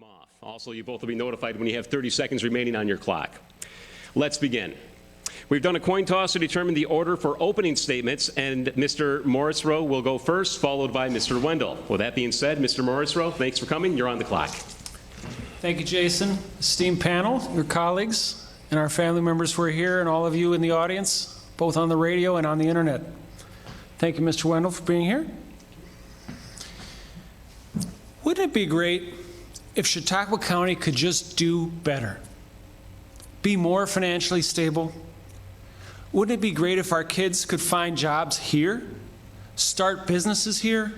off. Also, you both will be notified when you have 30 seconds remaining on your clock. Let's begin. We've done a coin toss to determine the order for opening statements, and Mr. Morrisroe will go first, followed by Mr. Wendel. With that being said, Mr. Morrisroe, thanks for coming. You're on the clock. Thank you, Jason. Esteemed panel, your colleagues, and our family members who are here, and all of you in the audience, both on the radio and on the internet. Thank you, Mr. Wendel, for being here. Wouldn't it be great if Chautauqua County could just do better? Be more financially stable? Wouldn't it be great if our kids could find jobs here, start businesses here,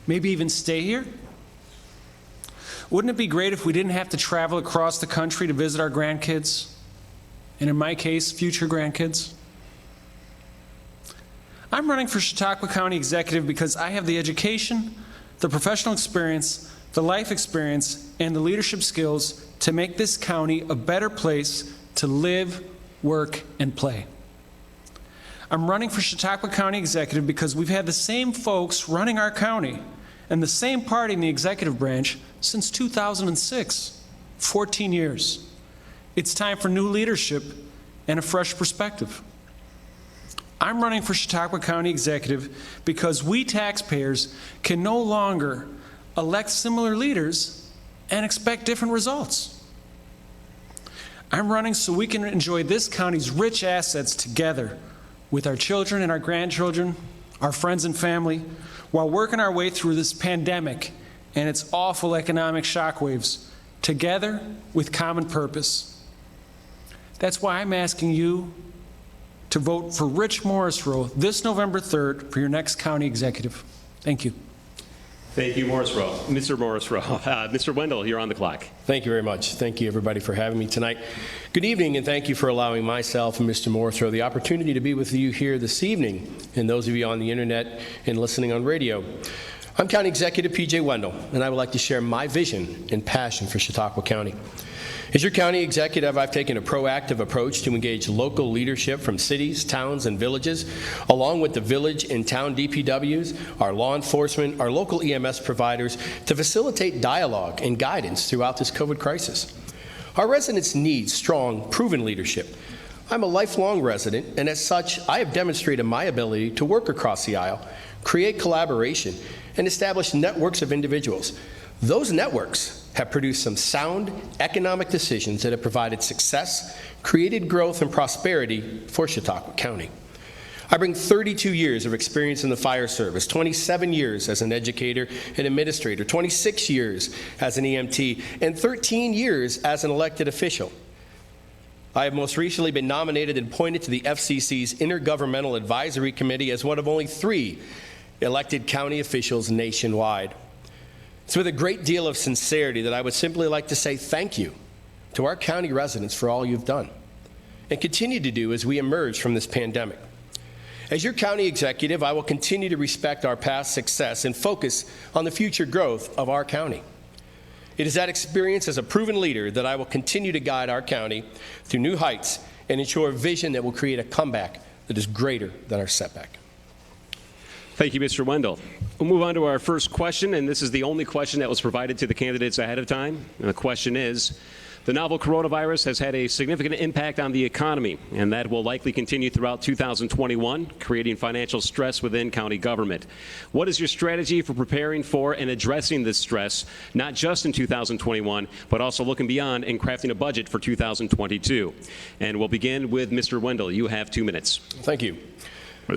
maybe even stay here? Wouldn't it be great if we didn't have to travel across the country to visit our grandkids, and in my case, future grandkids? I'm running for Chautauqua County Executive because I have the education, the professional experience, the life experience, and the leadership skills to make this county a better place to live, work, and play. I'm running for Chautauqua County Executive because we've had the same folks running our county and the same party in the executive branch since 2006, 14 years. It's time for new leadership and a fresh perspective. I'm running for Chautauqua County Executive because we taxpayers can no longer elect similar leaders and expect different results. I'm running so we can enjoy this county's rich assets together with our children and our grandchildren, our friends and family, while working our way through this pandemic and its awful economic shockwaves together with common purpose. That's why I'm asking you to vote for Rich Morrisroe this November 3rd for your next county executive. Thank you. Thank you, Morrisroe. Mr. Morrisroe. Mr. Wendel, you're on the clock. Thank you very much. Thank you, everybody, for having me tonight. Good evening, and thank you for allowing myself and Mr. Morrisroe the opportunity to be with you here this evening, and those of you on the internet and listening on radio. I'm County Executive P.J. Wendel, and I would like to share my vision and passion for Chautauqua County. As your county executive, I've taken a proactive approach to engage local leadership from cities, towns, and villages, along with the village and town DPWs, our law enforcement, our local EMS providers, to facilitate dialogue and guidance throughout this COVID crisis. Our residents need strong, proven leadership. I'm a lifelong resident, and as such, I have demonstrated my ability to work across the aisle, create collaboration, and establish networks of individuals. Those networks have produced some sound economic decisions that have provided success, created growth and prosperity for Chautauqua County. I bring 32 years of experience in the fire service, 27 years as an educator and administrator, 26 years as an EMT, and 13 years as an elected official. I have most recently been nominated and appointed to the FCC's Intergovernmental Advisory Committee as one of only 3 elected county officials nationwide. It's with a great deal of sincerity that I would simply like to say thank you to our county residents for all you've done and continue to do as we emerge from this pandemic. As your county executive, I will continue to respect our past success and focus on the future growth of our county. It is that experience as a proven leader that I will continue to guide our county through new heights and ensure a vision that will create a comeback that is greater than our setback. Thank you, Mr. Wendel. We'll move on to our first question, and this is the only question that was provided to the candidates ahead of time. And the question is, the novel coronavirus has had a significant impact on the economy, and that will likely continue throughout 2021, creating financial stress within county government. What is your strategy for preparing for and addressing this stress, not just in 2021, but also looking beyond and crafting a budget for 2022? And we'll begin with Mr. Wendel. You have 2 minutes. Thank you.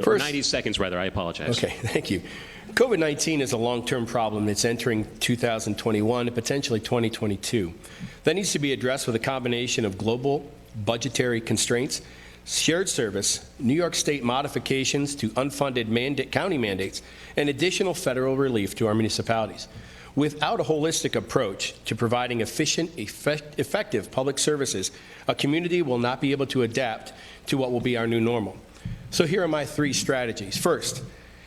Or 90 seconds, rather. I apologize. Okay, thank you. COVID-19 is a long-term problem that's entering 2021 and potentially 2022. That needs to be addressed with a combination of global budgetary constraints, shared service, New York State modifications to unfunded county mandates, and additional federal relief to our municipalities. Without a holistic approach to providing efficient, effective public services, a community will not be able to adapt to what will be our new normal. So here are my 3 strategies. First,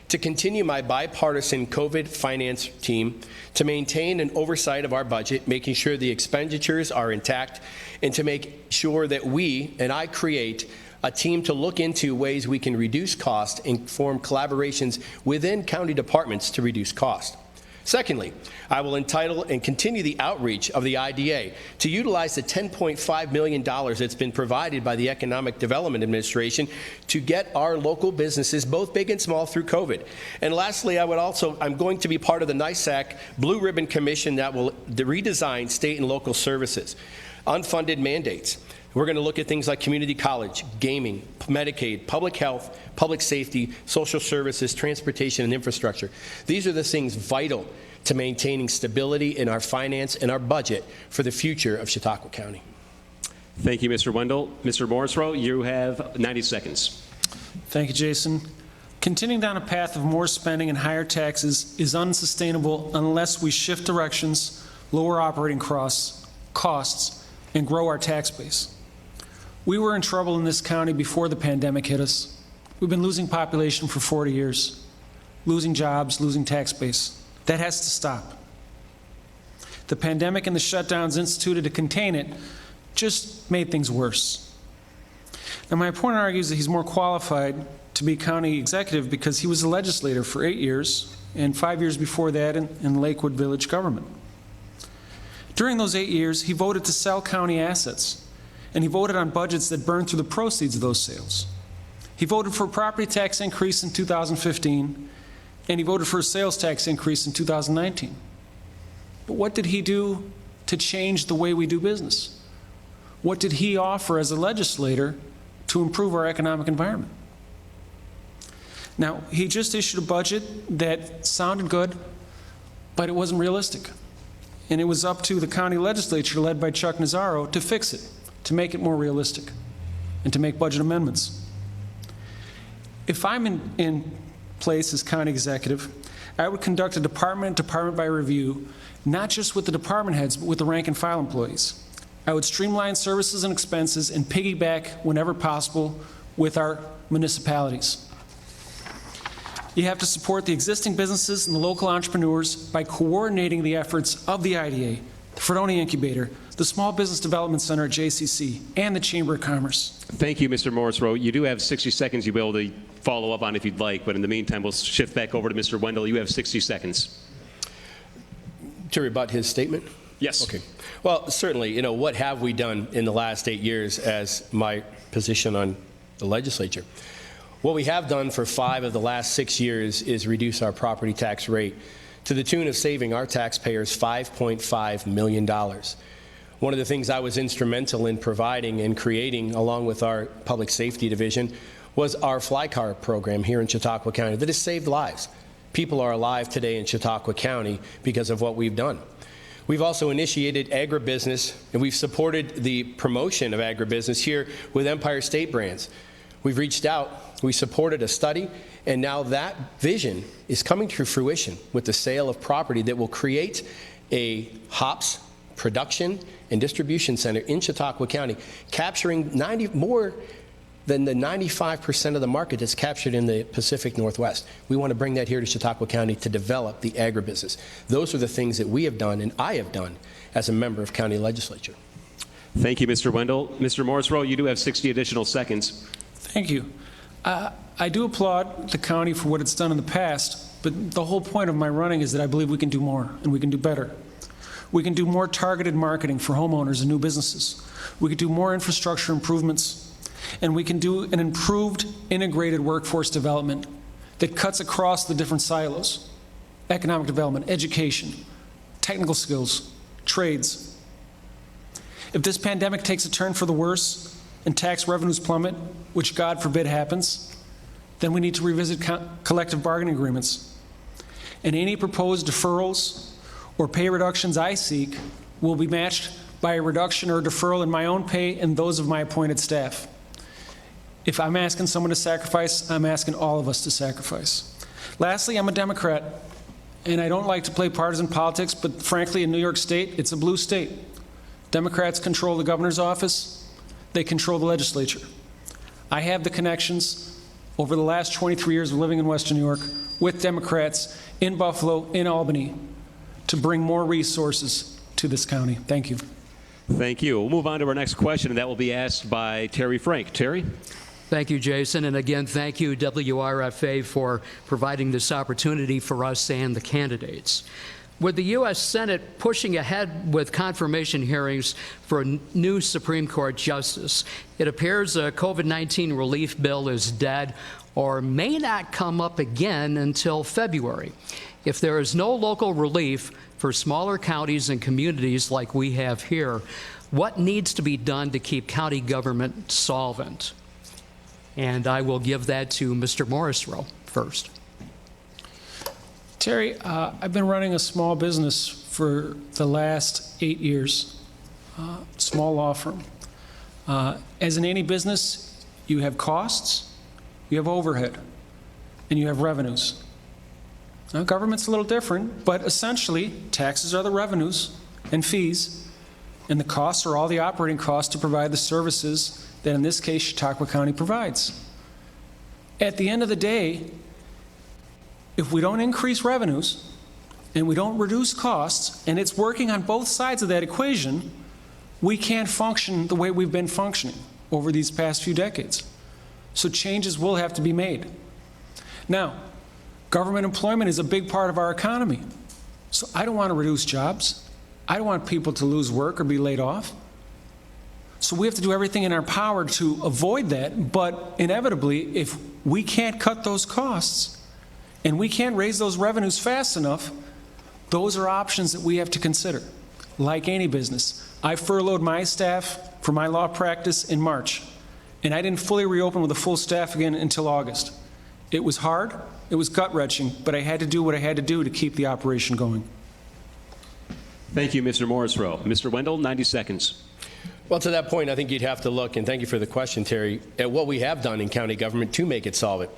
to continue my bipartisan COVID finance team to maintain an oversight of our budget, making sure the expenditures are intact, and to make sure that we and I create a team to look into ways we can reduce cost and form collaborations within county departments to reduce cost. Secondly, I will entitle and continue the outreach of the IDA to utilize the $10.5 million that's been provided by the Economic Development Administration to get our local businesses, both big and small, through COVID. And lastly, I'm going to be part of the NISAC Blue Ribbon Commission that will redesign state and local services, unfunded mandates. We're going to look at things like community college, gaming, Medicaid, public health, public safety, social services, transportation, and infrastructure. These are the things vital to maintaining stability in our finance and our budget for the future of Chautauqua County. Thank you, Mr. Wendel. Mr. Morrisroe, you have 90 seconds. Thank you, Jason. Continuing down a path of more spending and higher taxes is unsustainable unless we shift directions, lower operating costs, and grow our tax base. We were in trouble in this county before the pandemic hit us. We've been losing population for 40 years, losing jobs, losing tax base. That has to stop. The pandemic and the shutdowns instituted to contain it just made things worse. Now, my opponent argues that he's more qualified to be county executive because he was a legislator for 8 years and 5 years before that in Lakewood Village government. During those 8 years, he voted to sell county assets, and he voted on budgets that burned through the proceeds of those sales. He voted for a property tax increase in 2015, and he voted for a sales tax increase in 2019. But what did he do to change the way we do business? What did he offer as a legislator to improve our economic environment? Now, he just issued a budget that sounded good, but it wasn't realistic. And it was up to the county legislature, led by Chuck Nazaro, to fix it, to make it more realistic, and to make budget amendments. If I'm in place as county executive, I would conduct a department-by review, not just with the department heads, but with the rank and file employees. I would streamline services and expenses and piggyback, whenever possible, with our municipalities. You have to support the existing businesses and the local entrepreneurs by coordinating the efforts of the IDA, the Fredonia Incubator, the Small Business Development Center at JCC, and the Chamber of Commerce. Thank you, Mr. Morrisroe. You do have 60 seconds you'll be able to follow up on if you'd like, but in the meantime, we'll shift back over to Mr. Wendel. You have 60 seconds. To rebut his statement? Yes. Okay. Well, certainly, what have we done in the last 8 years as my position on the legislature? What we have done for 5 of the last 6 years is reduce our property tax rate to the tune of saving our taxpayers $5.5 million. One of the things I was instrumental in providing and creating, along with our public safety division, was our fly car program here in Chautauqua County that has saved lives. People are alive today in Chautauqua County because of what we've done. We've also initiated agribusiness, and we've supported the promotion of agribusiness here with Empire State Brands. We've reached out, we supported a study, and now that vision is coming to fruition with the sale of property that will create a hops production and distribution center in Chautauqua County, capturing more than the 95% of the market that's captured in the Pacific Northwest. We want to bring that here to Chautauqua County to develop the agribusiness. Those are the things that we have done and I have done as a member of county legislature. Thank you, Mr. Wendel. Mr. Morrisroe, you do have 60 additional seconds. Thank you. I do applaud the county for what it's done in the past, but the whole point of my running is that I believe we can do more and we can do better. We can do more targeted marketing for homeowners and new businesses. We can do more infrastructure improvements, and we can do an improved integrated workforce development that cuts across the different silos: economic development, education, technical skills, trades. If this pandemic takes a turn for the worse and tax revenues plummet, which God forbid happens, then we need to revisit collective bargaining agreements. And any proposed deferrals or pay reductions I seek will be matched by a reduction or deferral in my own pay and those of my appointed staff. If I'm asking someone to sacrifice, I'm asking all of us to sacrifice. Lastly, I'm a Democrat, and I don't like to play partisan politics, but frankly, in New York State, it's a blue state. Democrats control the governor's office. They control the legislature. I have the connections over the last 23 years of living in Western New York with Democrats in Buffalo, in Albany, to bring more resources to this county. Thank you. Thank you. We'll move on to our next question, and that will be asked by Terry Frank. Terry? Thank you, Jason. And again, thank you, WRFA, for providing this opportunity for us and the candidates. With the U.S. Senate pushing ahead with confirmation hearings for a new Supreme Court justice, it appears a COVID-19 relief bill is dead or may not come up again until February. If there is no local relief for smaller counties and communities like we have here, what needs to be done to keep county government solvent? And I will give that to Mr. Morrisroe first. Terry, I've been running a small business for the last 8 years, small law firm. As in any business, you have costs, you have overhead, and you have revenues. Now, government's a little different, but essentially, taxes are the revenues and fees, and the costs are all the operating costs to provide the services that, in this case, Chautauqua County provides. At the end of the day, if we don't increase revenues and we don't reduce costs, and it's working on both sides of that equation, we can't function the way we've been functioning over these past few decades. So changes will have to be made. Now, government employment is a big part of our economy. So I don't want to reduce jobs. I don't want people to lose work or be laid off. So we have to do everything in our power to avoid that, but inevitably, if we can't cut those costs, and we can't raise those revenues fast enough, those are options that we have to consider. Like any business, I furloughed my staff for my law practice in March, and I didn't fully reopen with a full staff again until August. It was hard, it was gut-wrenching, but I had to do what I had to do to keep the operation going. Thank you, Mr. Morrisroe. Mr. Wendel, 90 seconds. Well, to that point, I think you'd have to look, and thank you for the question, Terry, at what we have done in county government to make it solvent.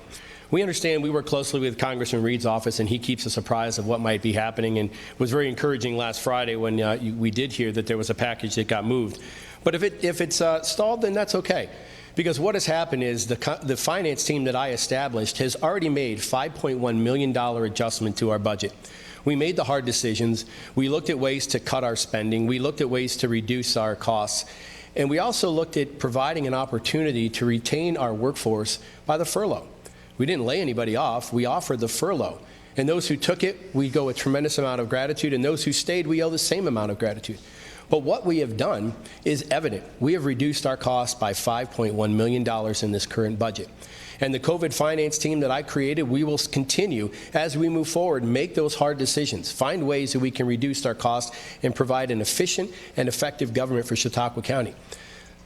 We understand we work closely with Congressman Reed's office, and he keeps us apprised of what might be happening, and was very encouraging last Friday when we did hear that there was a package that got moved. But if it's stalled, then that's okay. Because what has happened is the finance team that I established has already made $5.1 million adjustment to our budget. We made the hard decisions. We looked at ways to cut our spending. We looked at ways to reduce our costs. And we also looked at providing an opportunity to retain our workforce by the furlough. We didn't lay anybody off. We offered the furlough. And those who took it, we owe a tremendous amount of gratitude. And those who stayed, we owe the same amount of gratitude. But what we have done is evident. We have reduced our costs by $5.1 million in this current budget. And the COVID finance team that I created, we will continue as we move forward, make those hard decisions, find ways that we can reduce our costs and provide an efficient and effective government for Chautauqua County.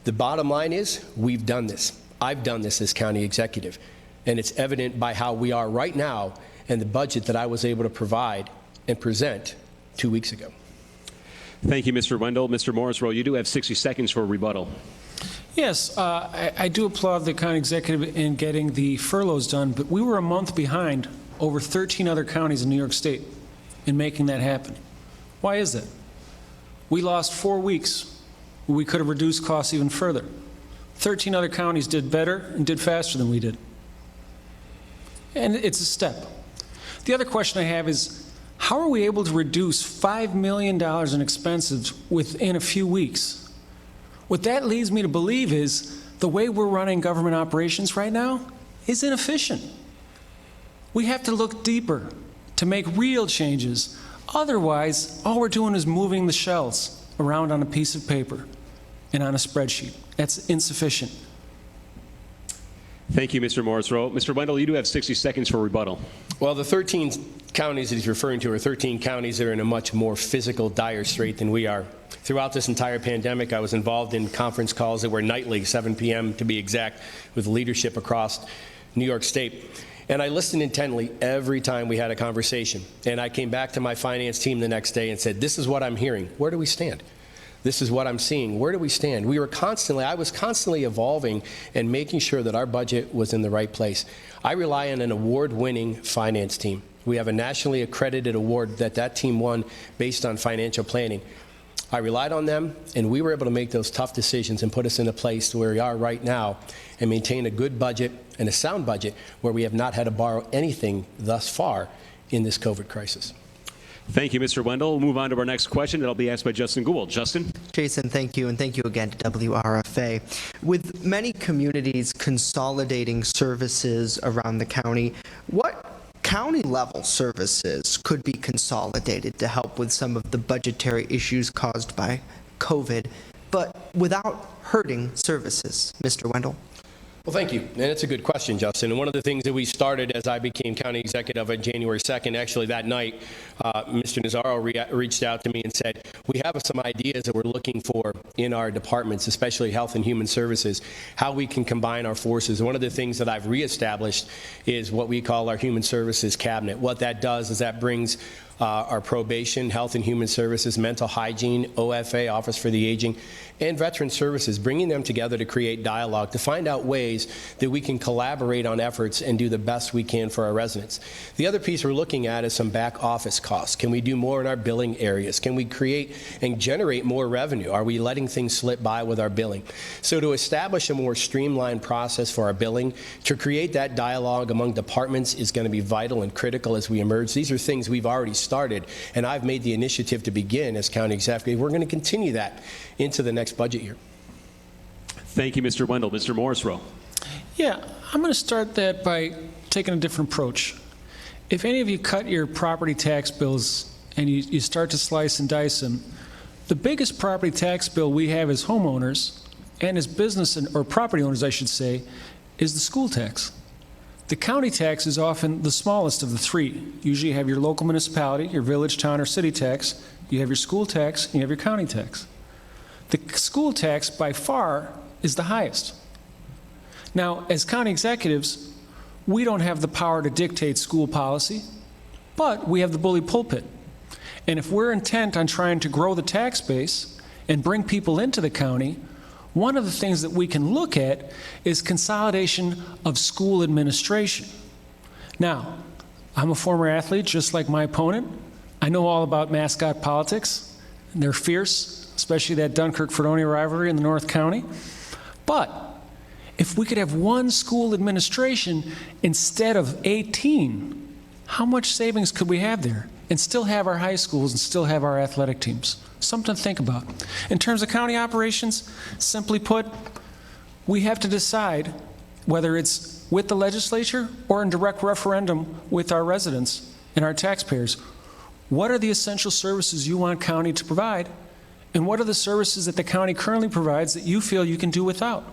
The bottom line is we've done this. I've done this as county executive. And it's evident by how we are right now and the budget that I was able to provide and present 2 weeks ago. Thank you, Mr. Wendel. Mr. Morrisroe, you do have 60 seconds for a rebuttal. Yes, I do applaud the county executive in getting the furloughs done, but we were a month behind over 13 other counties in New York State in making that happen. Why is that? We lost 4 weeks. We could have reduced costs even further. 13 other counties did better and did faster than we did. And it's a step. The other question I have is, how are we able to reduce $5 million in expenses within a few weeks? What that leads me to believe is the way we're running government operations right now is inefficient. We have to look deeper to make real changes. Otherwise, all we're doing is moving the shells around on a piece of paper and on a spreadsheet. That's insufficient. Thank you, Mr. Morrisroe. Mr. Wendel, you do have 60 seconds for rebuttal. Well, the 13 counties that he's referring to are 13 counties that are in a much more physical, dire strait than we are. Throughout this entire pandemic, I was involved in conference calls that were nightly, 7 p.m. to be exact, with leadership across New York State. And I listened intently every time we had a conversation. And I came back to my finance team the next day and said, this is what I'm hearing. Where do we stand? This is what I'm seeing. Where do we stand? I was constantly evolving and making sure that our budget was in the right place. I rely on an award-winning finance team. We have a nationally accredited award that team won based on financial planning. I relied on them, and we were able to make those tough decisions and put us in a place where we are right now and maintain a good budget and a sound budget where we have not had to borrow anything thus far in this COVID crisis. Thank you, Mr. Wendel. We'll move on to our next question. That'll be asked by Justin Gould. Justin? Jason, thank you, and thank you again to WRFA. With many communities consolidating services around the county, what county level services could be consolidated to help with some of the budgetary issues caused by COVID, but without hurting services. Mr. Wendel. Well, thank you. And it's a good question, Justin. And one of the things that we started as I became county executive on January 2nd, actually that night, Mr. Nazzaro reached out to me and said, we have some ideas that we're looking for in our departments, especially Health and Human Services, how we can combine our forces. One of the things that I've reestablished is what we call our Human Services Cabinet. What that does is that brings our probation, health and human services, mental hygiene, OFA, Office for the Aging, and veteran services, bringing them together to create dialogue, to find out ways that we can collaborate on efforts and do the best we can for our residents. The other piece we're looking at is some back office costs. Can we do more in our billing areas? Can we create and generate more revenue? Are we letting things slip by with our billing? So to establish a more streamlined process for our billing, to create that dialogue among departments is going to be vital and critical as we emerge. These are things we've already started, and I've made the initiative to begin as county executive. We're going to continue that into the next budget year. Thank you, Mr. Wendel. Mr. Morrisroe. Yeah, I'm going to start that by taking a different approach. If any of you cut your property tax bills and you start to slice and dice them, the biggest property tax bill we have as homeowners and as business or property owners, I should say, is the school tax. The county tax is often the smallest of the three. Usually you have your local municipality, your village, town, or city tax, you have your school tax, and you have your county tax. The school tax, by far, is the highest. Now, as county executives, we don't have the power to dictate school policy, but we have the bully pulpit. And if we're intent on trying to grow the tax base and bring people into the county, one of the things that we can look at is consolidation of school administration. Now, I'm a former athlete, just like my opponent. I know all about mascot politics. They're fierce, especially that Dunkirk-Fredonia rivalry in the North County. But if we could have one school administration instead of 18, how much savings could we have there and still have our high schools and still have our athletic teams? Something to think about. In terms of county operations, simply put, we have to decide whether it's with the legislature or in direct referendum with our residents and our taxpayers. What are the essential services you want county to provide, and what are the services that the county currently provides that you feel you can do without?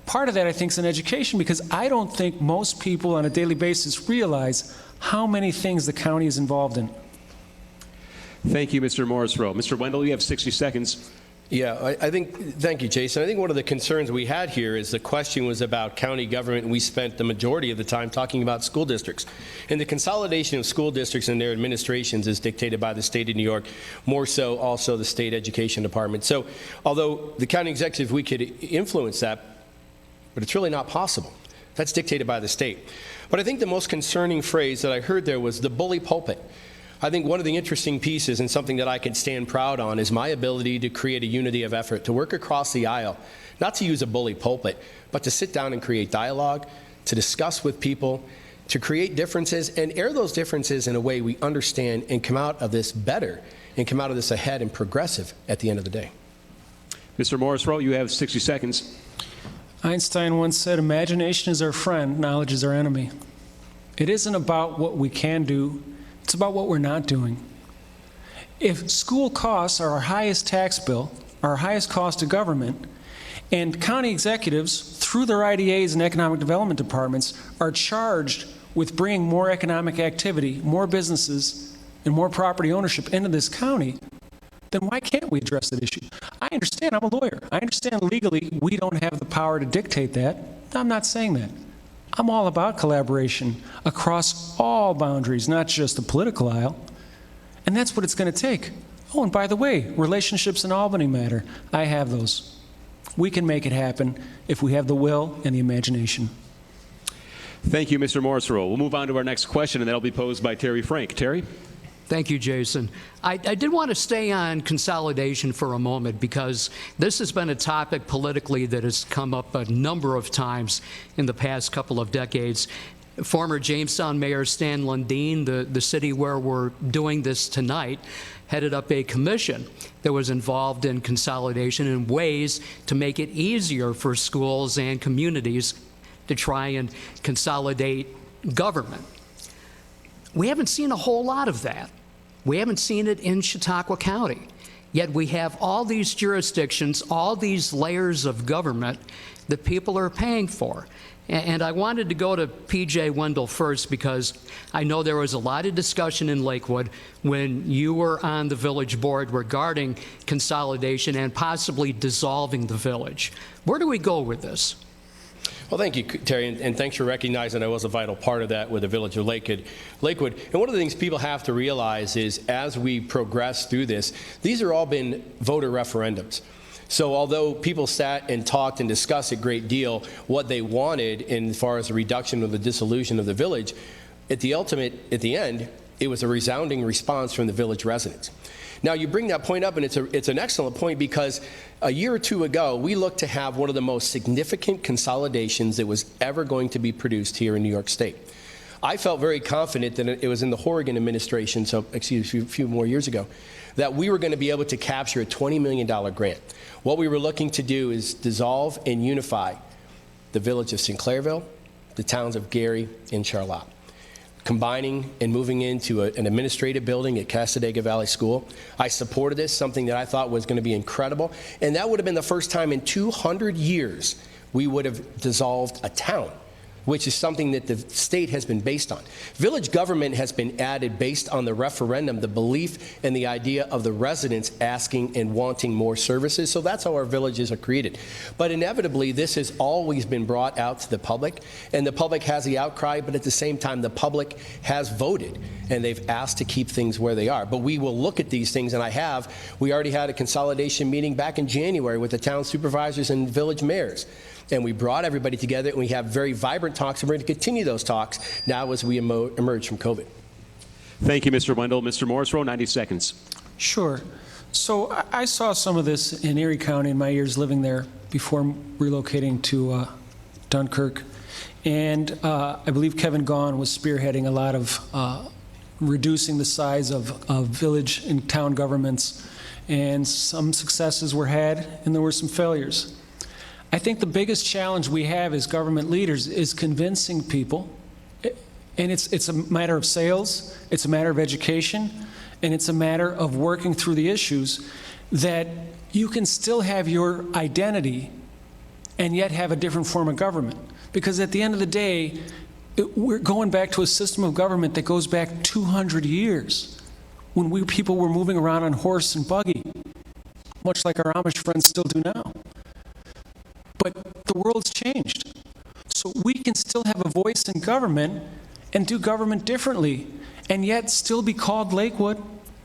Part of that, I think, is in education, because I don't think most people on a daily basis realize how many things the county is involved in. Thank you, Mr. Morrisroe. Mr. Wendel, you have 60 seconds. Yeah, thank you, Jason. I think one of the concerns we had here is the question was about county government, and we spent the majority of the time talking about school districts. And the consolidation of school districts and their administrations is dictated by the state of New York, more so also the state education department. So although the county executive, we could influence that, but it's really not possible. That's dictated by the state. But I think the most concerning phrase that I heard there was the bully pulpit. I think one of the interesting pieces and something that I can stand proud on is my ability to create a unity of effort, to work across the aisle, not to use a bully pulpit, but to sit down and create dialogue, to discuss with people, to create differences and air those differences in a way we understand and come out of this better and come out of this ahead and progressive at the end of the day. Mr. Morrisroe, you have 60 seconds. Einstein once said, "Imagination is our friend, knowledge is our enemy." It isn't about what we can do, it's about what we're not doing. If school costs are our highest tax bill, our highest cost of government, and county executives, through their IDAs and economic development departments, are charged with bringing more economic activity, more businesses, and more property ownership into this county, then why can't we address that issue? I understand, I'm a lawyer. I understand legally we don't have the power to dictate that. I'm not saying that. I'm all about collaboration across all boundaries, not just the political aisle. And that's what it's going to take. Oh, and by the way, relationships in Albany matter. I have those. We can make it happen if we have the will and the imagination. Thank you, Mr. Morrisroe. We'll move on to our next question, and that'll be posed by Terry Frank. Terry? Thank you, Jason. I did want to stay on consolidation for a moment, because this has been a topic politically that has come up a number of times in the past couple of decades. Former Jamestown Mayor Stan Lundeen, the city where we're doing this tonight, headed up a commission that was involved in consolidation in ways to make it easier for schools and communities to try and consolidate government. We haven't seen a whole lot of that. We haven't seen it in Chautauqua County. Yet we have all these jurisdictions, all these layers of government that people are paying for. And I wanted to go to P.J. Wendel first because I know there was a lot of discussion in Lakewood when you were on the village board regarding consolidation and possibly dissolving the village. Where do we go with this? Well, thank you, Terry, and thanks for recognizing I was a vital part of that with the village of Lakewood. And one of the things people have to realize is as we progress through this, these are all been voter referendums. So although people sat and talked and discussed a great deal what they wanted in as far as the reduction or the dissolution of the village, at the end, it was a resounding response from the village residents. Now, you bring that point up, and it's an excellent point because a year or two ago, we looked to have one of the most significant consolidations that was ever going to be produced here in New York State. I felt very confident that it was in the Horrigan administration, a few more years ago, that we were going to be able to capture a $20 million grant. What we were looking to do is dissolve and unify the village of Sinclairville, the towns of Gary and Charlotte, combining and moving into an administrative building at Casadega Valley School. I supported this, something that I thought was going to be incredible, and that would have been the first time in 200 years we would have dissolved a town, which is something that the state has been based on. Village government has been added based on the referendum, the belief and the idea of the residents asking and wanting more services. So that's how our villages are created. But inevitably, this has always been brought out to the public, and the public has the outcry, but at the same time, the public has voted, and they've asked to keep things where they are. But we will look at these things, and we already had a consolidation meeting back in January with the town supervisors and village mayors. And we brought everybody together, and we have very vibrant talks, and we're going to continue those talks now as we emerge from COVID. Thank you, Mr. Wendel. Mr. Morrisroe, 90 seconds. Sure. So I saw some of this in Erie County in my years living there before relocating to Dunkirk. And I believe Kevin Gaughan was spearheading a lot of reducing the size of village and town governments. And some successes were had, and there were some failures. I think the biggest challenge we have as government leaders is convincing people, and it's a matter of sales, it's a matter of education, and it's a matter of working through the issues, that you can still have your identity and yet have a different form of government. Because at the end of the day, we're going back to a system of government that goes back 200 years, when people were moving around on horse and buggy, much like our Amish friends still do now. But the world's changed. So we can still have a voice in government and do government differently, and yet still be called Lakewood,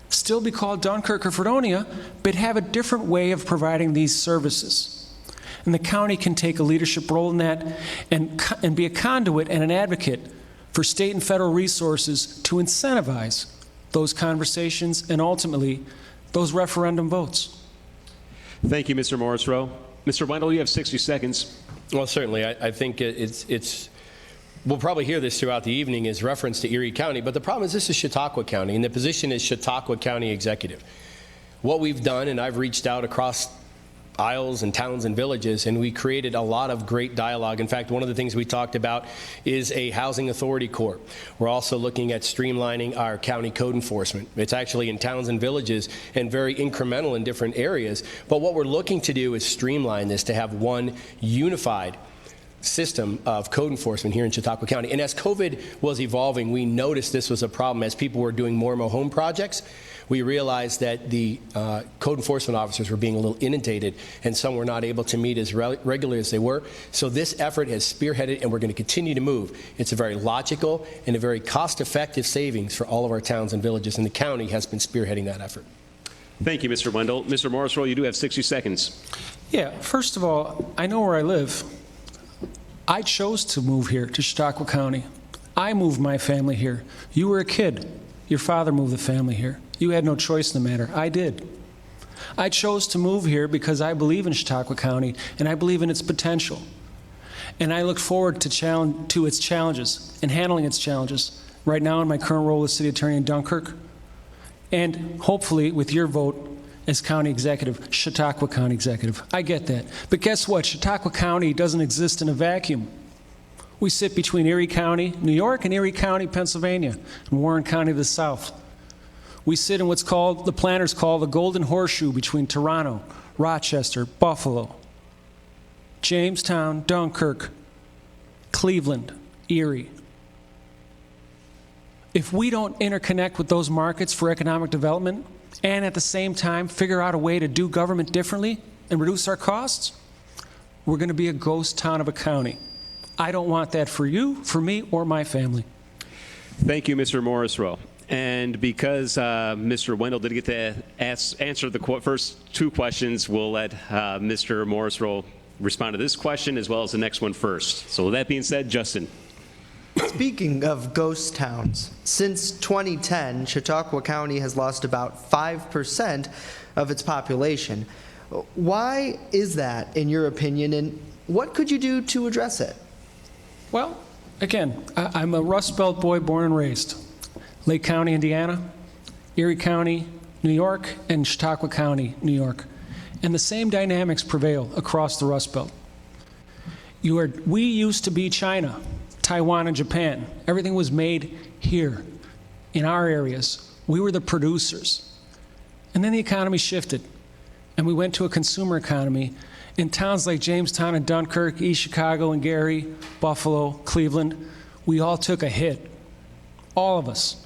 still be called Dunkirk or Fredonia, but have a different way of providing these services. And the county can take a leadership role in that and be a conduit and an advocate for state and federal resources to incentivize those conversations and ultimately those referendum votes. Thank you, Mr. Morrisroe. Mr. Wendel, you have 60 seconds. Well, certainly. I think we'll probably hear this throughout the evening as reference to Erie County, but the problem is this is Chautauqua County, and the position is Chautauqua County Executive. What we've done, and I've reached out across aisles and towns and villages, and we created a lot of great dialogue. In fact, one of the things we talked about is a housing authority corps. We're also looking at streamlining our county code enforcement. It's actually in towns and villages and very incremental in different areas. But what we're looking to do is streamline this to have one unified system of code enforcement here in Chautauqua County. And as COVID was evolving, we noticed this was a problem. As people were doing more and more home projects, we realized that the code enforcement officers were being a little inundated, and some were not able to meet as regularly as they were. So this effort has spearheaded, and we're going to continue to move. It's a very logical and a very cost-effective savings for all of our towns and villages, and the county has been spearheading that effort. Thank you, Mr. Wendel. Mr. Morrisroe, you do have 60 seconds. Yeah, first of all, I know where I live. I chose to move here to Chautauqua County. I moved my family here. You were a kid. Your father moved the family here. You had no choice in the matter. I did. I chose to move here because I believe in Chautauqua County, and I believe in its potential. And I look forward to its challenges and handling its challenges. Right now, in my current role as city attorney in Dunkirk, and hopefully with your vote as county executive, Chautauqua County executive. I get that. But guess what? Chautauqua County doesn't exist in a vacuum. We sit between Erie County, New York, and Erie County, Pennsylvania, and Warren County to the south. We sit in what's called, the planners call the Golden Horseshoe between Toronto, Rochester, Buffalo, Jamestown, Dunkirk, Cleveland, Erie. If we don't interconnect with those markets for economic development and at the same time figure out a way to do government differently and reduce our costs, we're going to be a ghost town of a county. I don't want that for you, for me, or my family. Thank you, Mr. Morrisroe. And because Mr. Wendel did get to answer the first two questions, we'll let Mr. Morrisroe respond to this question as well as the next one first. So with that being said, Justin. Speaking of ghost towns, since 2010, Chautauqua County has lost about 5% of its population. Why is that, in your opinion, and what could you do to address it? Well, again, I'm a Rust Belt boy born and raised. Lake County, Indiana, Erie County, New York, and Chautauqua County, New York. And the same dynamics prevail across the Rust Belt. We used to be China, Taiwan, and Japan. Everything was made here, in our areas. We were the producers. And then the economy shifted, and we went to a consumer economy in towns like Jamestown and Dunkirk, East Chicago and Gary, Buffalo, Cleveland. We all took a hit, all of us.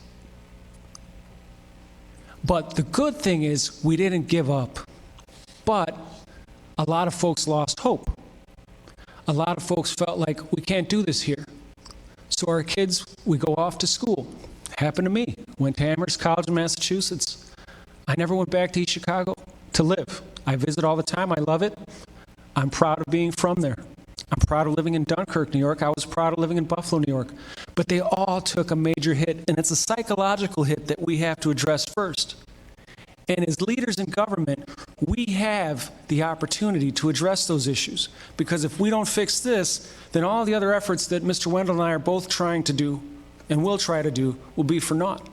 But the good thing is we didn't give up. But a lot of folks lost hope. A lot of folks felt like we can't do this here. So our kids, we go off to school. Happened to me. Went to Amherst College in Massachusetts. I never went back to East Chicago to live. I visit all the time. I love it. I'm proud of being from there. I'm proud of living in Dunkirk, New York. I was proud of living in Buffalo, New York. But they all took a major hit, and it's a psychological hit that we have to address first. And as leaders in government, we have the opportunity to address those issues. Because if we don't fix this, then all the other efforts that Mr. Wendel and I are both trying to do and will try to do will be for naught.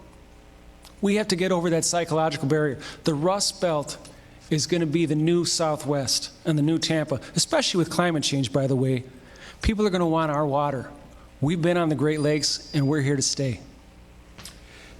We have to get over that psychological barrier. The Rust Belt is going to be the new Southwest and the new Tampa, especially with climate change, by the way. People are going to want our water. We've been on the Great Lakes, and we're here to stay.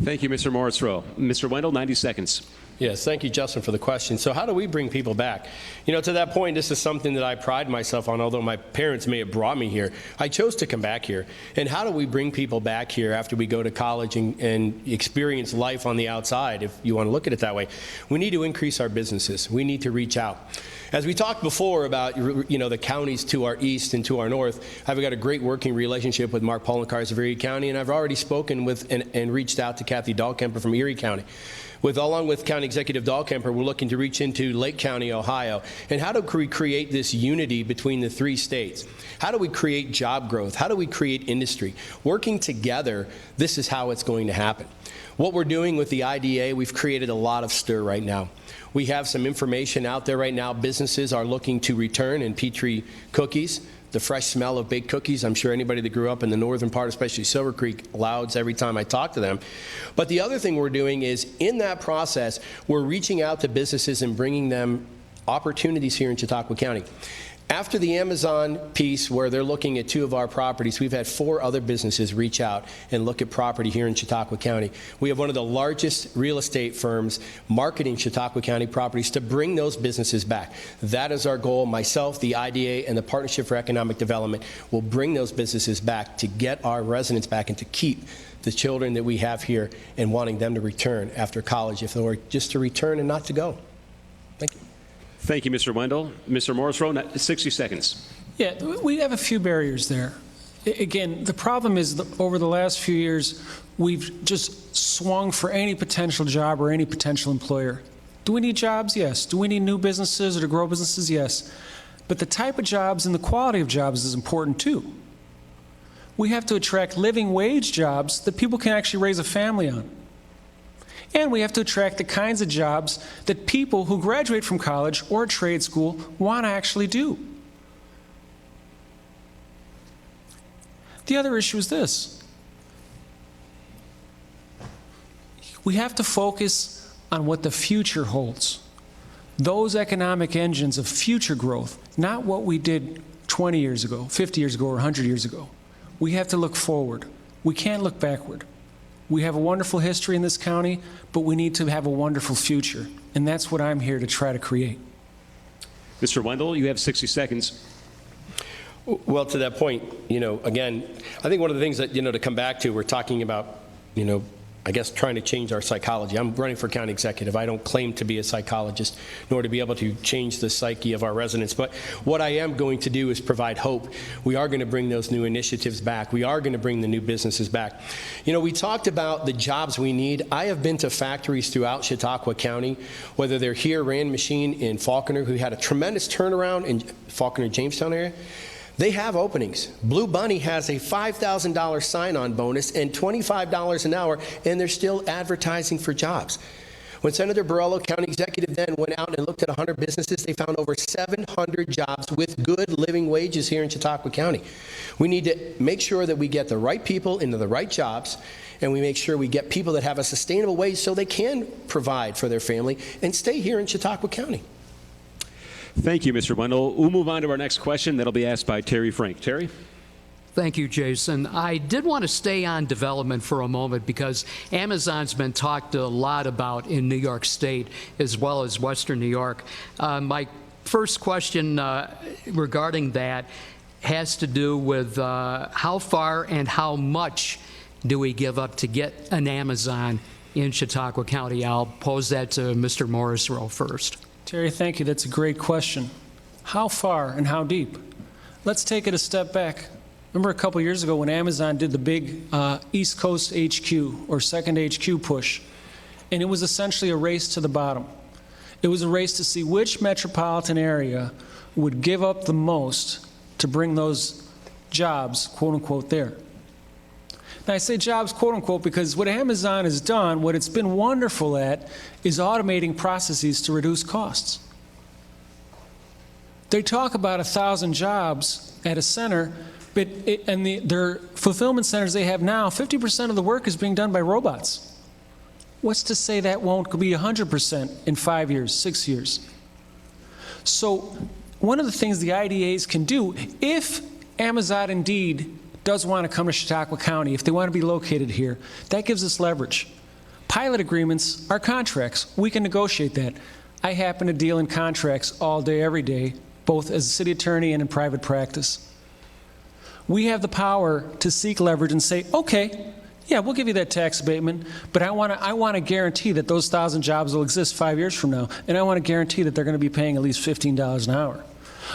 Thank you, Mr. Morrisroe. Mr. Wendel, 90 seconds. Yes, thank you, Justin, for the question. So how do we bring people back? You know, to that point, this is something that I pride myself on, although my parents may have brought me here. I chose to come back here. And how do we bring people back here after we go to college and experience life on the outside, if you want to look at it that way? We need to increase our businesses. We need to reach out. As we talked before about, you know, the counties to our east and to our north, I've got a great working relationship with Mark Poloncarz of Erie County, and I've already spoken with and reached out to Kathy Dahlkemper from Erie County. Along with County Executive Dahlkemper, we're looking to reach into Lake County, Ohio. And how do we create this unity between the three states? How do we create job growth? How do we create industry? Working together, this is how it's going to happen. What we're doing with the IDA, we've created a lot of stir right now. We have some information out there right now. Businesses are looking to return in Petri cookies. The fresh smell of baked cookies, I'm sure anybody that grew up in the northern part, especially Silver Creek, louds every time I talk to them. But the other thing we're doing is, in that process, we're reaching out to businesses and bringing them opportunities here in Chautauqua County. After the Amazon piece, where they're looking at 2 of our properties, we've had 4 other businesses reach out and look at property here in Chautauqua County. We have one of the largest real estate firms marketing Chautauqua County properties to bring those businesses back. That is our goal. Myself, the IDA, and the Partnership for Economic Development will bring those businesses back to get our residents back and to keep the children that we have here and wanting them to return after college, if they were just to return and not to go. Thank you. Thank you, Mr. Wendel. Mr. Morrisroe, 60 seconds. Yeah, we have a few barriers there. Again, the problem is that over the last few years, we've just swung for any potential job or any potential employer. Do we need jobs? Yes. Do we need new businesses or to grow businesses? Yes. But the type of jobs and the quality of jobs is important too. We have to attract living wage jobs that people can actually raise a family on. And we have to attract the kinds of jobs that people who graduate from college or trade school want to actually do. The other issue is this. We have to focus on what the future holds. Those economic engines of future growth, not what we did 20 years ago, 50 years ago, or 100 years ago. we have to look forward. We can't look backward. We have a wonderful history in this county, but we need to have a wonderful future. And that's what I'm here to try to create. Mr. Wendel, you have 60 seconds. Well, to that point, again, I think one of the things that, to come back to, we're talking about, I guess trying to change our psychology. I'm running for county executive. I don't claim to be a psychologist, nor to be able to change the psyche of our residents. But what I am going to do is provide hope. We are going to bring those new initiatives back. We are going to bring the new businesses back. We talked about the jobs we need. I have been to factories throughout Chautauqua County, whether they're here, Rand Machine in Falconer, who had a tremendous turnaround in Falconer, Jamestown area. They have openings. Blue Bunny has a $5,000 sign-on bonus and $25 an hour, and they're still advertising for jobs. When Senator Borrello, county executive, then went out and looked at 100 businesses, they found over 700 jobs with good living wages here in Chautauqua County. We need to make sure that we get the right people into the right jobs, and we make sure we get people that have a sustainable wage so they can provide for their family and stay here in Chautauqua County. Thank you, Mr. Wendel. We'll move on to our next question. That'll be asked by Terry Frank. Terry? Thank you, Jason. I did want to stay on development for a moment because Amazon's been talked a lot about in New York State as well as Western New York. My first question regarding that has to do with how far and how much do we give up to get an Amazon in Chautauqua County? I'll pose that to Mr. Morrisroe first. Terry, thank you. That's a great question. How far and how deep? Let's take it a step back. Remember a couple years ago when Amazon did the big East Coast HQ or second HQ push, and it was essentially a race to the bottom. It was a race to see which metropolitan area would give up the most to bring those jobs, quote unquote, there. Now, I say jobs, quote unquote, because what Amazon has done, what it's been wonderful at, is automating processes to reduce costs. They talk about 1,000 jobs at a center, but their fulfillment centers they have now, 50% of the work is being done by robots. What's to say that won't be 100% in 5 years, 6 years? So one of the things the IDAs can do, if Amazon indeed does want to come to Chautauqua County, if they want to be located here, that gives us leverage. Pilot agreements are contracts. We can negotiate that. I happen to deal in contracts all day, every day, both as a city attorney and in private practice. We have the power to seek leverage and say, okay, yeah, we'll give you that tax abatement, but I want to guarantee that those 1,000 jobs will exist 5 years from now, and I want to guarantee that they're going to be paying at least $15 an hour.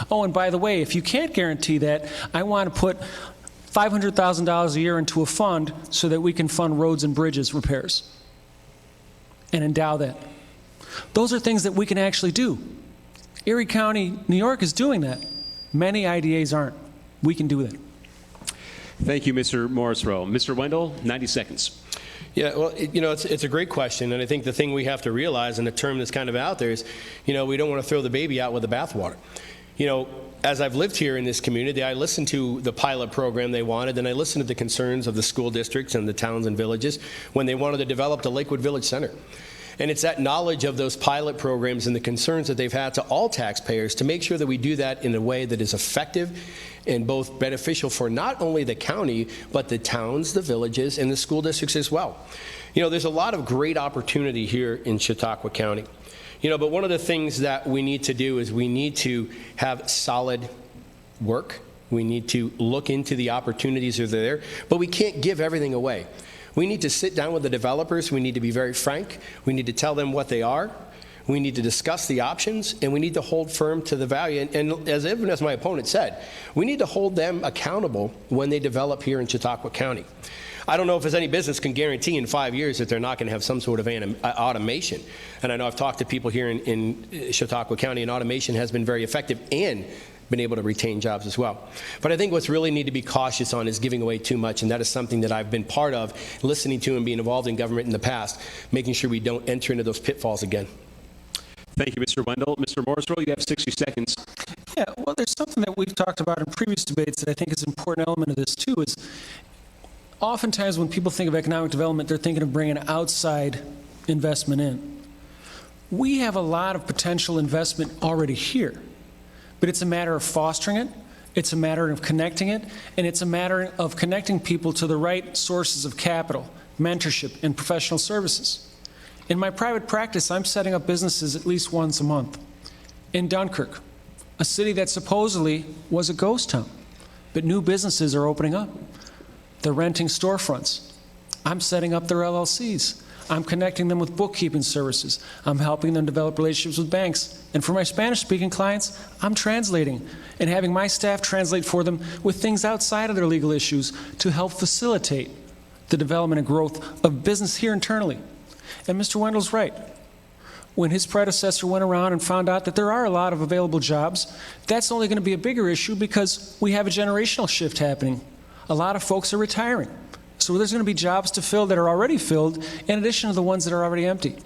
Oh, and by the way, if you can't guarantee that, I want to put $500,000 a year into a fund so that we can fund roads and bridges repairs and endow that. Those are things that we can actually do. Erie County, New York is doing that. Many IDAs aren't. We can do that. Thank you, Mr. Morrisroe. Mr. Wendel, 90 seconds. Yeah, well, it's a great question, and I think the thing we have to realize, and the term that's kind of out there is, we don't want to throw the baby out with the bathwater. As I've lived here in this community, I listened to the pilot program they wanted, and I listened to the concerns of the school districts and the towns and villages when they wanted to develop the Lakewood Village Center. And it's that knowledge of those pilot programs and the concerns that they've had to all taxpayers to make sure that we do that in a way that is effective and both beneficial for not only the county, but the towns, the villages, and the school districts as well. There's a lot of great opportunity here in Chautauqua County. But one of the things that we need to do is we need to have solid work. We need to look into the opportunities that are there, but we can't give everything away. We need to sit down with the developers. We need to be very frank. We need to tell them what they are. We need to discuss the options, and we need to hold firm to the value. And as my opponent said, we need to hold them accountable when they develop here in Chautauqua County. I don't know if there's any business can guarantee in 5 years that they're not going to have some sort of automation. And I know I've talked to people here in Chautauqua County, and automation has been very effective and been able to retain jobs as well. But I think what's really need to be cautious on is giving away too much, and that is something that I've been part of, listening to and being involved in government in the past, making sure we don't enter into those pitfalls again. Thank you, Mr. Wendel. Mr. Morrisroe, you have 60 seconds. Yeah, well, there's something that we've talked about in previous debates that I think is an important element of this too, is oftentimes when people think of economic development, they're thinking of bringing outside investment in. We have a lot of potential investment already here, but it's a matter of fostering it It's a matter of connecting it, and it's a matter of connecting people to the right sources of capital, mentorship, and professional services. In my private practice, I'm setting up businesses at least once a month. In Dunkirk, a city that supposedly was a ghost town, but new businesses are opening up. They're renting storefronts. I'm setting up their LLCs. I'm connecting them with bookkeeping services. I'm helping them develop relationships with banks. And for my Spanish-speaking clients, I'm translating and having my staff translate for them with things outside of their legal issues to help facilitate the development and growth of business here internally. And Mr. Wendel's right. When his predecessor went around and found out that there are a lot of available jobs, that's only going to be a bigger issue because we have a generational shift happening. A lot of folks are retiring. So there's going to be jobs to fill that are already filled, in addition to the ones that are already empty.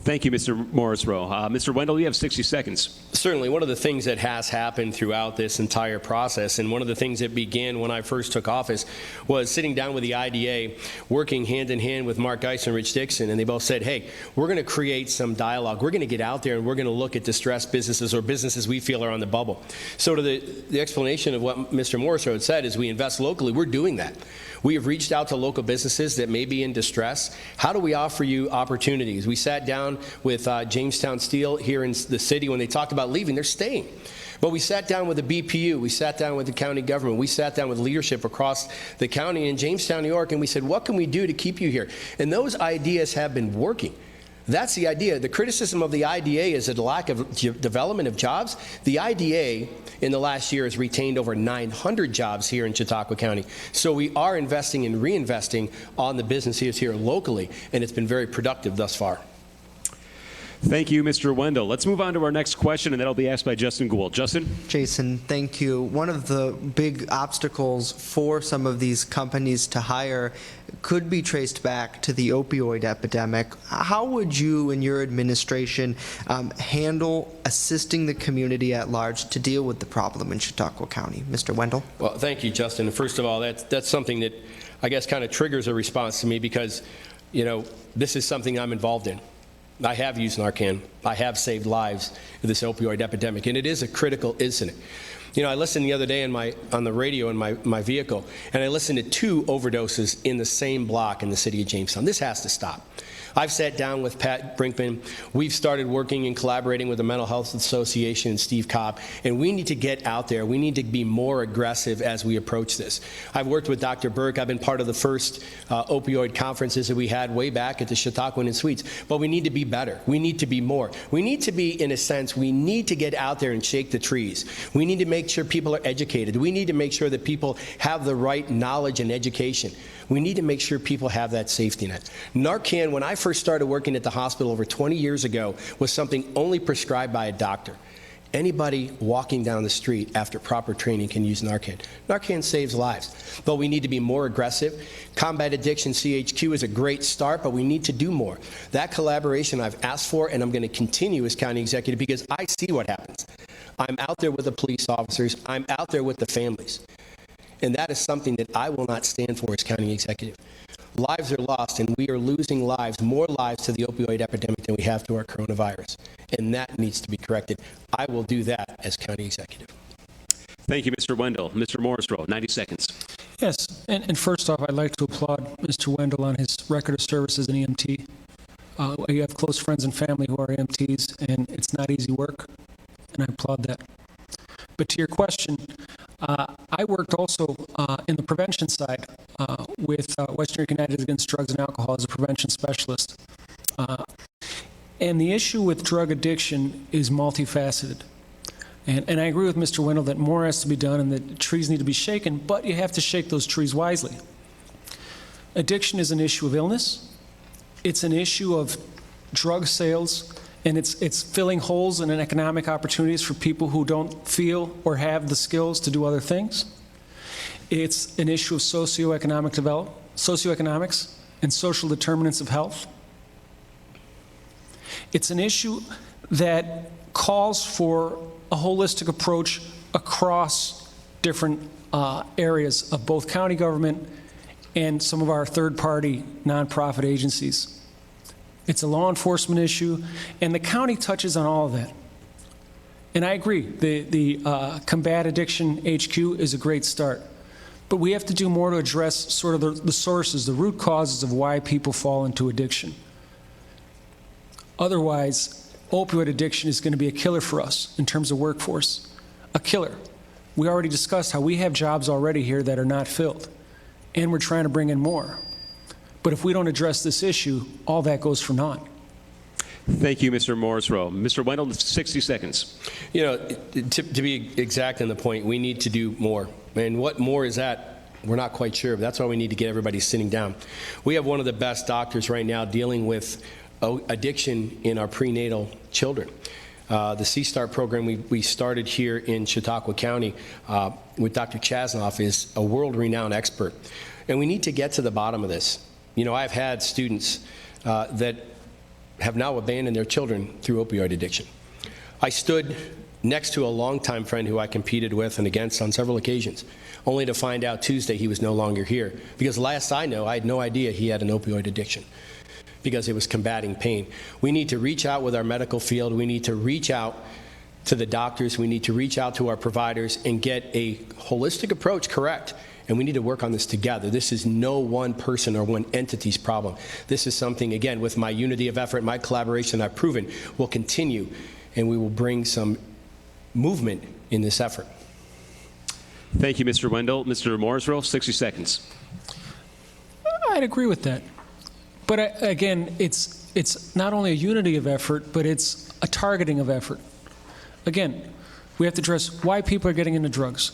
Thank you, Mr. Morrisroe. Mr. Wendel, you have 60 seconds. Certainly, one of the things that has happened throughout this entire process, and one of the things that began when I first took office, was sitting down with the IDA, working hand in hand with Mark Geis and Rich Dixon, and they both said, hey, we're going to create some dialogue. We're going to get out there and we're going to look at distressed businesses or businesses we feel are on the bubble. So to the explanation of what Mr. Morrisroe had said is we invest locally. We're doing that. We have reached out to local businesses that may be in distress. How do we offer you opportunities? We sat down with Jamestown Steel here in the city. When they talked about leaving, they're staying. But we sat down with the BPU, we sat down with the county government, we sat down with leadership across the county in Jamestown, New York, and we said, what can we do to keep you here? And those ideas have been working. That's the idea. The criticism of the IDA is the lack of development of jobs. The IDA in the last year has retained over 900 jobs here in Chautauqua County. So we are investing and reinvesting on the businesses here locally, and it's been very productive thus far. Thank you, Mr. Wendel. Let's move on to our next question, and that'll be asked by Justin Gould. Justin? Jason, thank you. One of the big obstacles for some of these companies to hire could be traced back to the opioid epidemic. How would you and your administration handle assisting the community at large to deal with the problem in Chautauqua County? Mr. Wendel? Well, thank you, Justin. First of all, that's something that I guess kind of triggers a response to me because, you know, this is something I'm involved in. I have used Narcan. I have saved lives in this opioid epidemic, and it is a critical incident. You know, I listened the other day on the radio in my vehicle, and I listened to 2 overdoses in the same block in the city of Jamestown. This has to stop. I've sat down with Pat Brinkman. We've started working and collaborating with the Mental Health Association and Steve Cobb, and we need to get out there. We need to be more aggressive as we approach this. I've worked with Dr. Burke. I've been part of the first opioid conferences that we had way back at the Chautauqua and Suites, but we need to be better. We need to be more. We need to be, in a sense, we need to get out there and shake the trees. We need to make sure people are educated. We need to make sure that people have the right knowledge and education. We need to make sure people have that safety net. Narcan, when I first started working at the hospital over 20 years ago, was something only prescribed by a doctor. Anybody walking down the street after proper training can use Narcan. Narcan saves lives, but we need to be more aggressive. Combat Addiction CHQ is a great start, but we need to do more. That collaboration I've asked for, and I'm going to continue as county executive because I see what happens. I'm out there with the police officers. I'm out there with the families. And that is something that I will not stand for as county executive. Lives are lost, and we are losing lives, more lives to the opioid epidemic than we have to our coronavirus. And that needs to be corrected. I will do that as county executive. Thank you, Mr. Wendel. Mr. Morrisroe, 90 seconds. Yes, and first off, I'd like to applaud Mr. Wendel on his record of service as an EMT. You have close friends and family who are EMTs, and it's not easy work, and I applaud that. But to your question, I worked also in the prevention side with Western United Against Drugs and Alcohol as a prevention specialist. And the issue with drug addiction is multifaceted. And I agree with Mr. Wendel that more has to be done and that trees need to be shaken, but you have to shake those trees wisely. Addiction is an issue of illness. It's an issue of drug sales, and it's filling holes in economic opportunities for people who don't feel or have the skills to do other things. It's an issue of socioeconomics and social determinants of health. It's an issue that calls for a holistic approach across different areas of both county government and some of our third-party nonprofit agencies. It's a law enforcement issue, and the county touches on all of that. And I agree, the Combat Addiction HQ is a great start. But we have to do more to address sort of the sources, the root causes of why people fall into addiction. Otherwise, opioid addiction is going to be a killer for us in terms of workforce. A killer. We already discussed how we have jobs already here that are not filled, and we're trying to bring in more. But if we don't address this issue, all that goes for naught. Thank you, Mr. Morrisroe. Mr. Wendel, 60 seconds. You know, to be exact on the point, we need to do more. And what more is that? We're not quite sure. But that's why we need to get everybody sitting down. We have one of the best doctors right now dealing with addiction in our prenatal children. The C-START program we started here in Chautauqua County with Dr. Chasnoff is a world-renowned expert. And we need to get to the bottom of this. You know, I've had students that have now abandoned their children through opioid addiction. I stood next to a longtime friend who I competed with and against on several occasions, only to find out Tuesday he was no longer here. Because last I know, I had no idea he had an opioid addiction because it was combating pain. We need to reach out with our medical field. We need to reach out to the doctors. We need to reach out to our providers and get a holistic approach correct. And we need to work on this together. This is no one person or one entity's problem. This is something, again, with my unity of effort, my collaboration I've proven will continue, and we will bring some movement in this effort. Thank you, Mr. Wendel. Mr. Morrisroe, 60 seconds. I'd agree with that. But again, it's not only a unity of effort, but it's a targeting of effort. Again, we have to address why people are getting into drugs.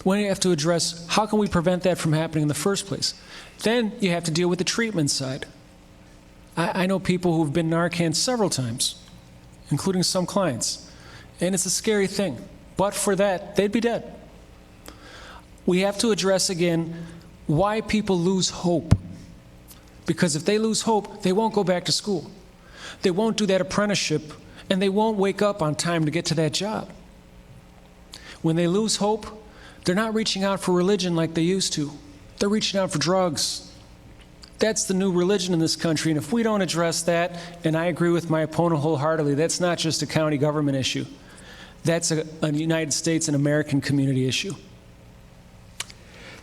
We have to address how can we prevent that from happening in the first place. Then you have to deal with the treatment side. I know people who've been Narcan several times, including some clients, and it's a scary thing. But for that, they'd be dead. We have to address again why people lose hope. Because if they lose hope, they won't go back to school. They won't do that apprenticeship, and they won't wake up on time to get to that job. When they lose hope, they're not reaching out for religion like they used to. They're reaching out for drugs. That's the new religion in this country, and if we don't address that, and I agree with my opponent wholeheartedly, that's not just a county government issue. That's a United States and American community issue.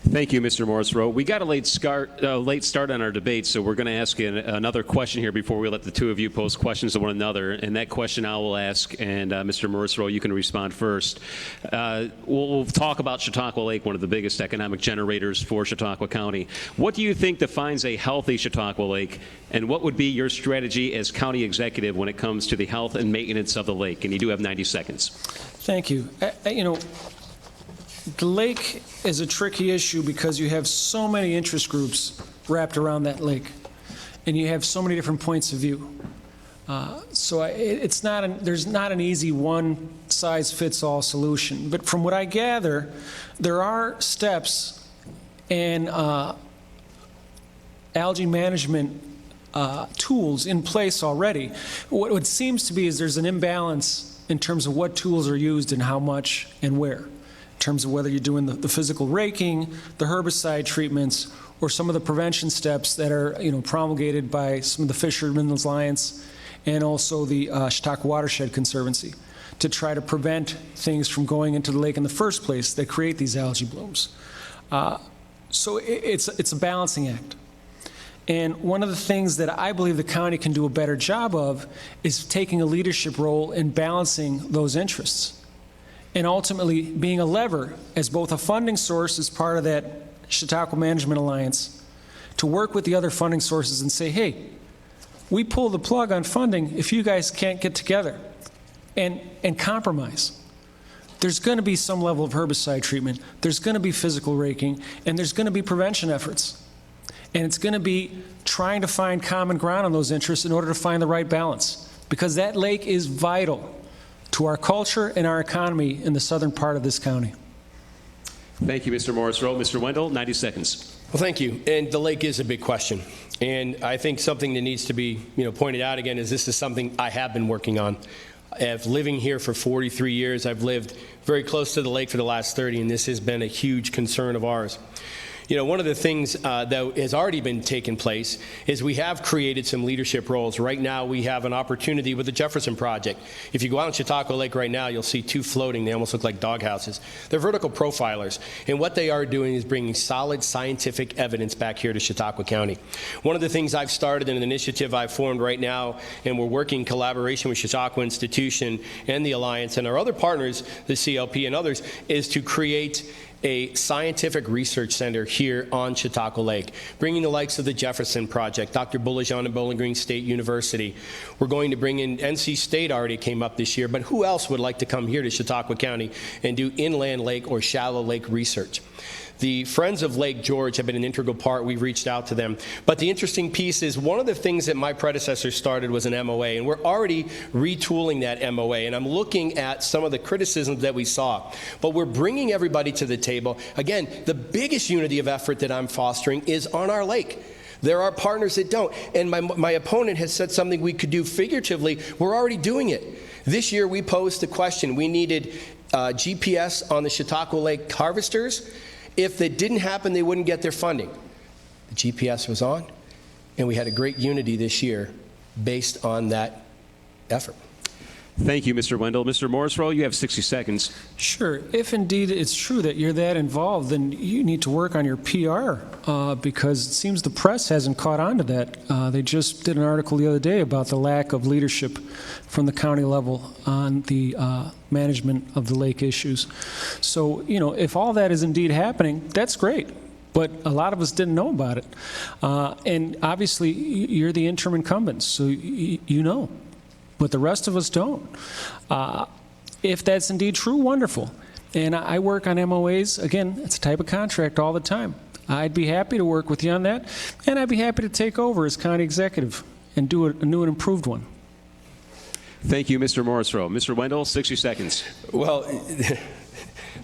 Thank you, Mr. Morrisroe. We got a late start on our debate, so we're going to ask another question here before we let the two of you pose questions to one another. And that question I will ask, and Mr. Morrisroe, you can respond first. We'll talk about Chautauqua Lake, one of the biggest economic generators for Chautauqua County. What do you think defines a healthy Chautauqua Lake, and what would be your strategy as county executive when it comes to the health and maintenance of the lake? And you do have 90 seconds. Thank you. The lake is a tricky issue because you have so many interest groups wrapped around that lake, and you have so many different points of view. There's not an easy one-size-fits-all solution. But from what I gather, there are steps and algae management tools in place already. What seems to be is there's an imbalance in terms of what tools are used and how much and where. In terms of whether you're doing the physical raking, the herbicide treatments, or some of the prevention steps that are promulgated by some of the Fishermen's Alliance and also the Chautauqua Watershed Conservancy to try to prevent things from going into the lake in the first place that create these algae blooms. So it's a balancing act. And one of the things that I believe the county can do a better job of is taking a leadership role in balancing those interests. And ultimately being a lever as both a funding source as part of that Chautauqua Management Alliance to work with the other funding sources and say, hey, we pull the plug on funding if you guys can't get together and compromise. There's going to be some level of herbicide treatment, there's going to be physical raking, and there's going to be prevention efforts. And it's going to be trying to find common ground on those interests in order to find the right balance, because that lake is vital to our culture and our economy in the southern part of this county. Thank you, Mr. Morrisroe. Mr. Wendel, 90 seconds. Well, thank you. And the lake is a big question. And I think something that needs to be pointed out again is this is something I have been working on. I've living here for 43 years. I've lived very close to the lake for the last 30, and this has been a huge concern of ours. You know, one of the things that has already been taking place is we have created some leadership roles. Right now, we have an opportunity with the Jefferson Project. If you go out on Chautauqua Lake right now, you'll see two floating. They almost look like doghouses. They're vertical profilers, and what they are doing is bringing solid scientific evidence back here to Chautauqua County. One of the things I've started in an initiative I've formed right now, and we're working in collaboration with Chautauqua Institution and the Alliance and our other partners, the CLP and others, is to create a scientific research center here on Chautauqua Lake, bringing the likes of the Jefferson Project, Dr. Bullajon and Bowling Green State University. We're going to bring in NC State already came up this year, but who else would like to come here to Chautauqua County and do inland lake or shallow lake research? The Friends of Lake George have been an integral part. We've reached out to them. But the interesting piece is one of the things that my predecessor started was an MOA, and we're already retooling that MOA. And I'm looking at some of the criticisms that we saw. But we're bringing everybody to the table. Again, the biggest unity of effort that I'm fostering is on our lake. There are partners that don't. And my opponent has said something we could do figuratively. We're already doing it. This year we posed the question. We needed GPS on the Chautauqua Lake harvesters. If that didn't happen, they wouldn't get their funding. The GPS was on, and we had a great unity this year based on that effort. Thank you, Mr. Wendel. Mr. Morrisroe, you have 60 seconds. Sure. If indeed it's true that you're that involved, then you need to work on your PR because it seems the press hasn't caught on to that. They just did an article the other day about the lack of leadership from the county level on the management of the lake issues. So, you know, if all that is indeed happening, that's great. But a lot of us didn't know about it. And obviously, you're the interim incumbent, so you know. But the rest of us don't. If that's indeed true, wonderful. And I work on MOAs. Again, it's a type of contract all the time. I'd be happy to work with you on that, and I'd be happy to take over as county executive and do a new and improved one. Thank you, Mr. Morrisroe. Mr. Wendel, 60 seconds. Well,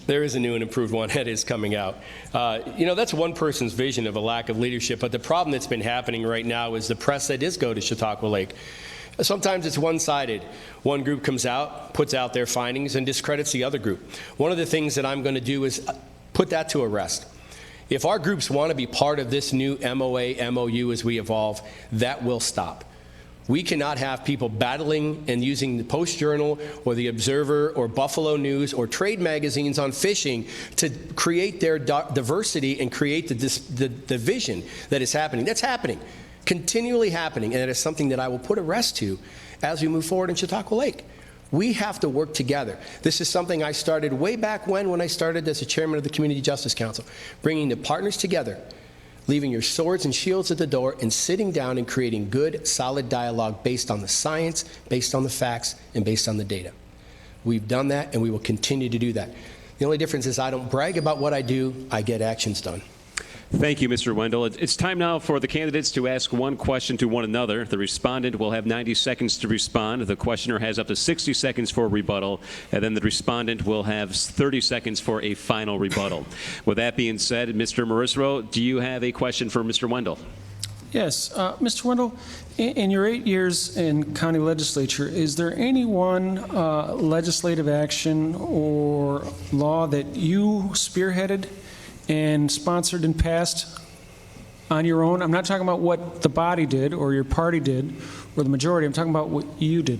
there is a new and improved one that is coming out. You know, that's one person's vision of a lack of leadership, but the problem that's been happening right now is the press that does go to Chautauqua Lake. Sometimes it's one-sided. One group comes out, puts out their findings, and discredits the other group. One of the things that I'm going to do is put that to a rest. If our groups want to be part of this new MOA, MOU as we evolve, that will stop. We cannot have people battling and using the Post-Journal or the Observer or Buffalo News or trade magazines on fishing to create their diversity and create the division that is happening. That's happening. Continually happening, and it is something that I will put a rest to as we move forward in Chautauqua Lake. We have to work together. This is something I started way back when I started as the chairman of the Community Justice Council, bringing the partners together, leaving your swords and shields at the door, and sitting down and creating good, solid dialogue based on the science, based on the facts, and based on the data. We've done that, and we will continue to do that. The only difference is I don't brag about what I do, I get actions done. Thank you, Mr. Wendel. It's time now for the candidates to ask one question to one another. The respondent will have 90 seconds to respond. The questioner has up to 60 seconds for rebuttal, and then the respondent will have 30 seconds for a final rebuttal. With that being said, Mr. Morrisroe, do you have a question for Mr. Wendel? Yes. Mr. Wendel, in your 8 years in county legislature, is there any one legislative action or law that you spearheaded and sponsored and passed on your own? I'm not talking about what the body did or your party did or the majority. I'm talking about what you did.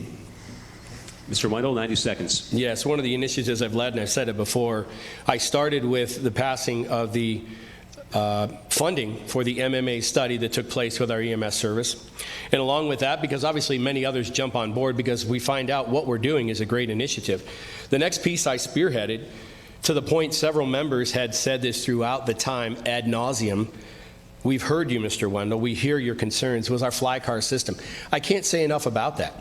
Mr. Wendel, 90 seconds. Yes, one of the initiatives I've led, and I've said it before, I started with the passing of the funding for the MMA study that took place with our EMS service. And along with that, because obviously many others jump on board because we find out what we're doing is a great initiative. The next piece I spearheaded, to the point several members had said this throughout the time ad nauseum, we've heard you, Mr. Wendel, we hear your concerns, was our fly car system. I can't say enough about that.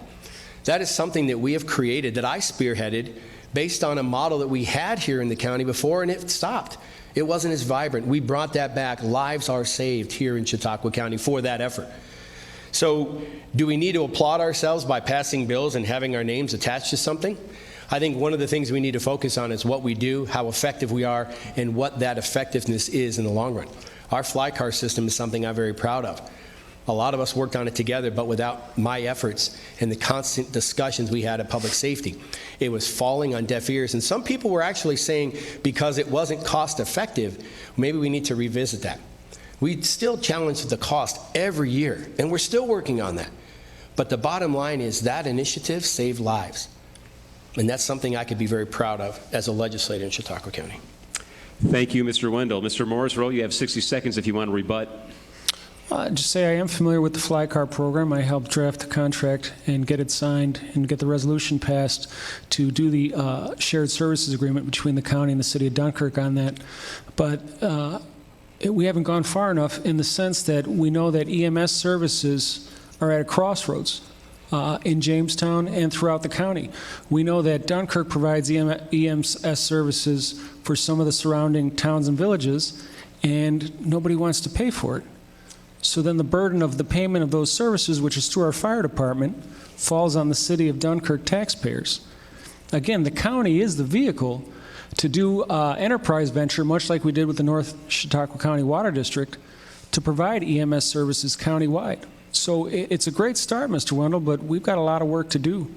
That is something that we have created, that I spearheaded, based on a model that we had here in the county before, and it stopped. It wasn't as vibrant. We brought that back. Lives are saved here in Chautauqua County for that effort. So do we need to applaud ourselves by passing bills and having our names attached to something? I think one of the things we need to focus on is what we do, how effective we are, and what that effectiveness is in the long run. Our fly car system is something I'm very proud of. A lot of us worked on it together, but without my efforts and the constant discussions we had at public safety, it was falling on deaf ears. And some people were actually saying because it wasn't cost effective, maybe we need to revisit that. We still challenge the cost every year, and we're still working on that. But the bottom line is that initiative saved lives. And that's something I could be very proud of as a legislator in Chautauqua County. Thank you, Mr. Wendel. Mr. Morrisroe, you have 60 seconds if you want to rebut. Just say I am familiar with the fly car program. I helped draft the contract and get it signed and get the resolution passed to do the shared services agreement between the county and the city of Dunkirk on that. But we haven't gone far enough in the sense that we know that EMS services are at a crossroads in Jamestown and throughout the county. We know that Dunkirk provides EMS services for some of the surrounding towns and villages, and nobody wants to pay for it. So then the burden of the payment of those services, which is through our fire department, falls on the city of Dunkirk taxpayers. Again, the county is the vehicle to do enterprise venture, much like we did with the North Chautauqua County Water District, to provide EMS services countywide. So it's a great start, Mr. Wendel, but we've got a lot of work to do.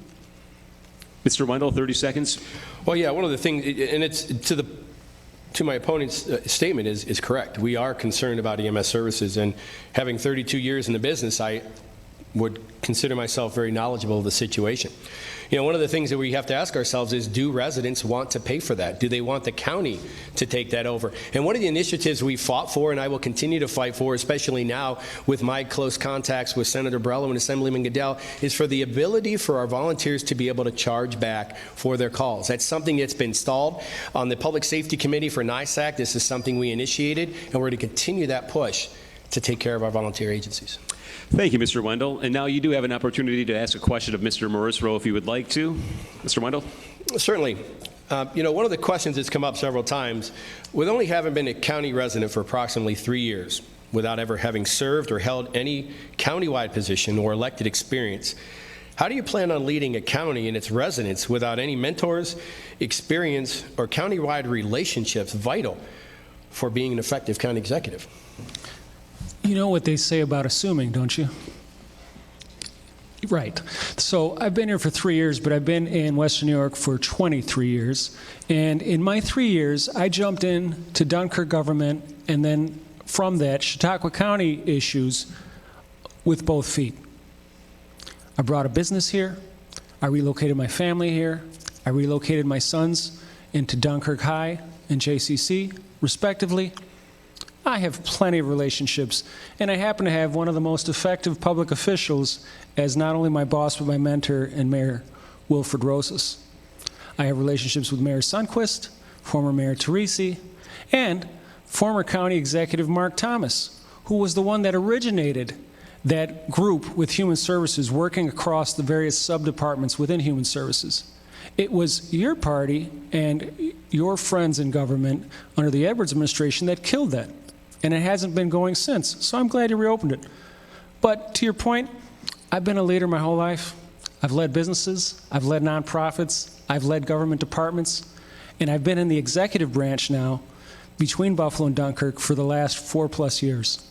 Mr. Wendel, 30 seconds. Well, yeah, one of the things, and it's to my opponent's statement is correct. We are concerned about EMS services, and having 32 years in the business, I would consider myself very knowledgeable of the situation. You know, one of the things that we have to ask ourselves is, do residents want to pay for that? Do they want the county to take that over? And one of the initiatives we fought for, and I will continue to fight for, especially now with my close contacts with Senator Borrello and Assemblyman Goodell, is for the ability for our volunteers to be able to charge back for their calls. That's something that's been stalled on the Public Safety Committee for NISAC. This is something we initiated, and we're going to continue that push to take care of our volunteer agencies. Thank you, Mr. Wendel. And now you do have an opportunity to ask a question of Mr. Morrisroe if you would like to. Mr. Wendel? Certainly. You know, one of the questions that's come up several times, with only having been a county resident for approximately 3 years, without ever having served or held any countywide position or elected experience, how do you plan on leading a county and its residents without any mentors, experience, or countywide relationships vital for being an effective county executive? You know what they say about assuming, don't you? Right. So I've been here for 3 years, but I've been in Western New York for 23 years. And in my 3 years, I jumped in to Dunkirk government, and then from that, Chautauqua County issues with both feet. I brought a business here. I relocated my family here. I relocated my sons into Dunkirk High and JCC, respectively. I have plenty of relationships, and I happen to have one of the most effective public officials as not only my boss, but my mentor and Mayor Wilfred Rosas. I have relationships with Mayor Sundquist, former Mayor Teresi, and former County Executive Mark Thomas, who was the one that originated that group with Human Services working across the various sub-departments within Human Services. It was your party and your friends in government under the Edwards administration that killed that. And it hasn't been going since. So I'm glad you reopened it. But to your point, I've been a leader my whole life. I've led businesses, I've led nonprofits, I've led government departments, and I've been in the executive branch now between Buffalo and Dunkirk for the last 4+ years.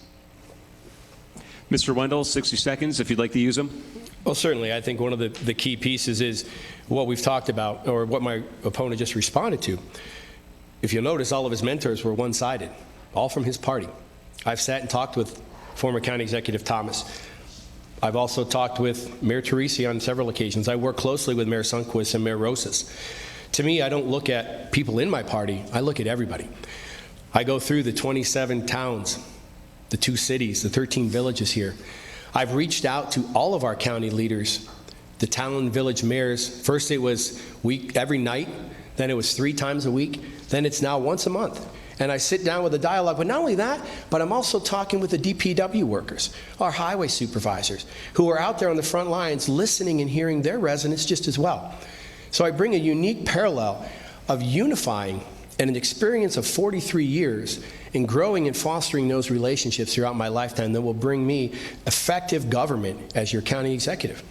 Mr. Wendel, 60 seconds if you'd like to use them. Well, certainly. I think one of the key pieces is what we've talked about, or what my opponent just responded to. If you'll notice, all of his mentors were one-sided, all from his party. I've sat and talked with former County Executive Thomas. I've also talked with Mayor Teresi on several occasions. I work closely with Mayor Sundquist and Mayor Rosas. To me, I don't look at people in my party, I look at everybody. I go through the 27 towns, the 2 cities, the 13 villages here. I've reached out to all of our county leaders, the town and village mayors. First it was every night, then it was 3 times a week, then it's now once a month. And I sit down with a dialogue, but not only that, but I'm also talking with the DPW workers, our highway supervisors, who are out there on the front lines listening and hearing their residents just as well. So I bring a unique parallel of unifying and an experience of 43 years in growing and fostering those relationships throughout my lifetime that will bring me effective government as your county executive.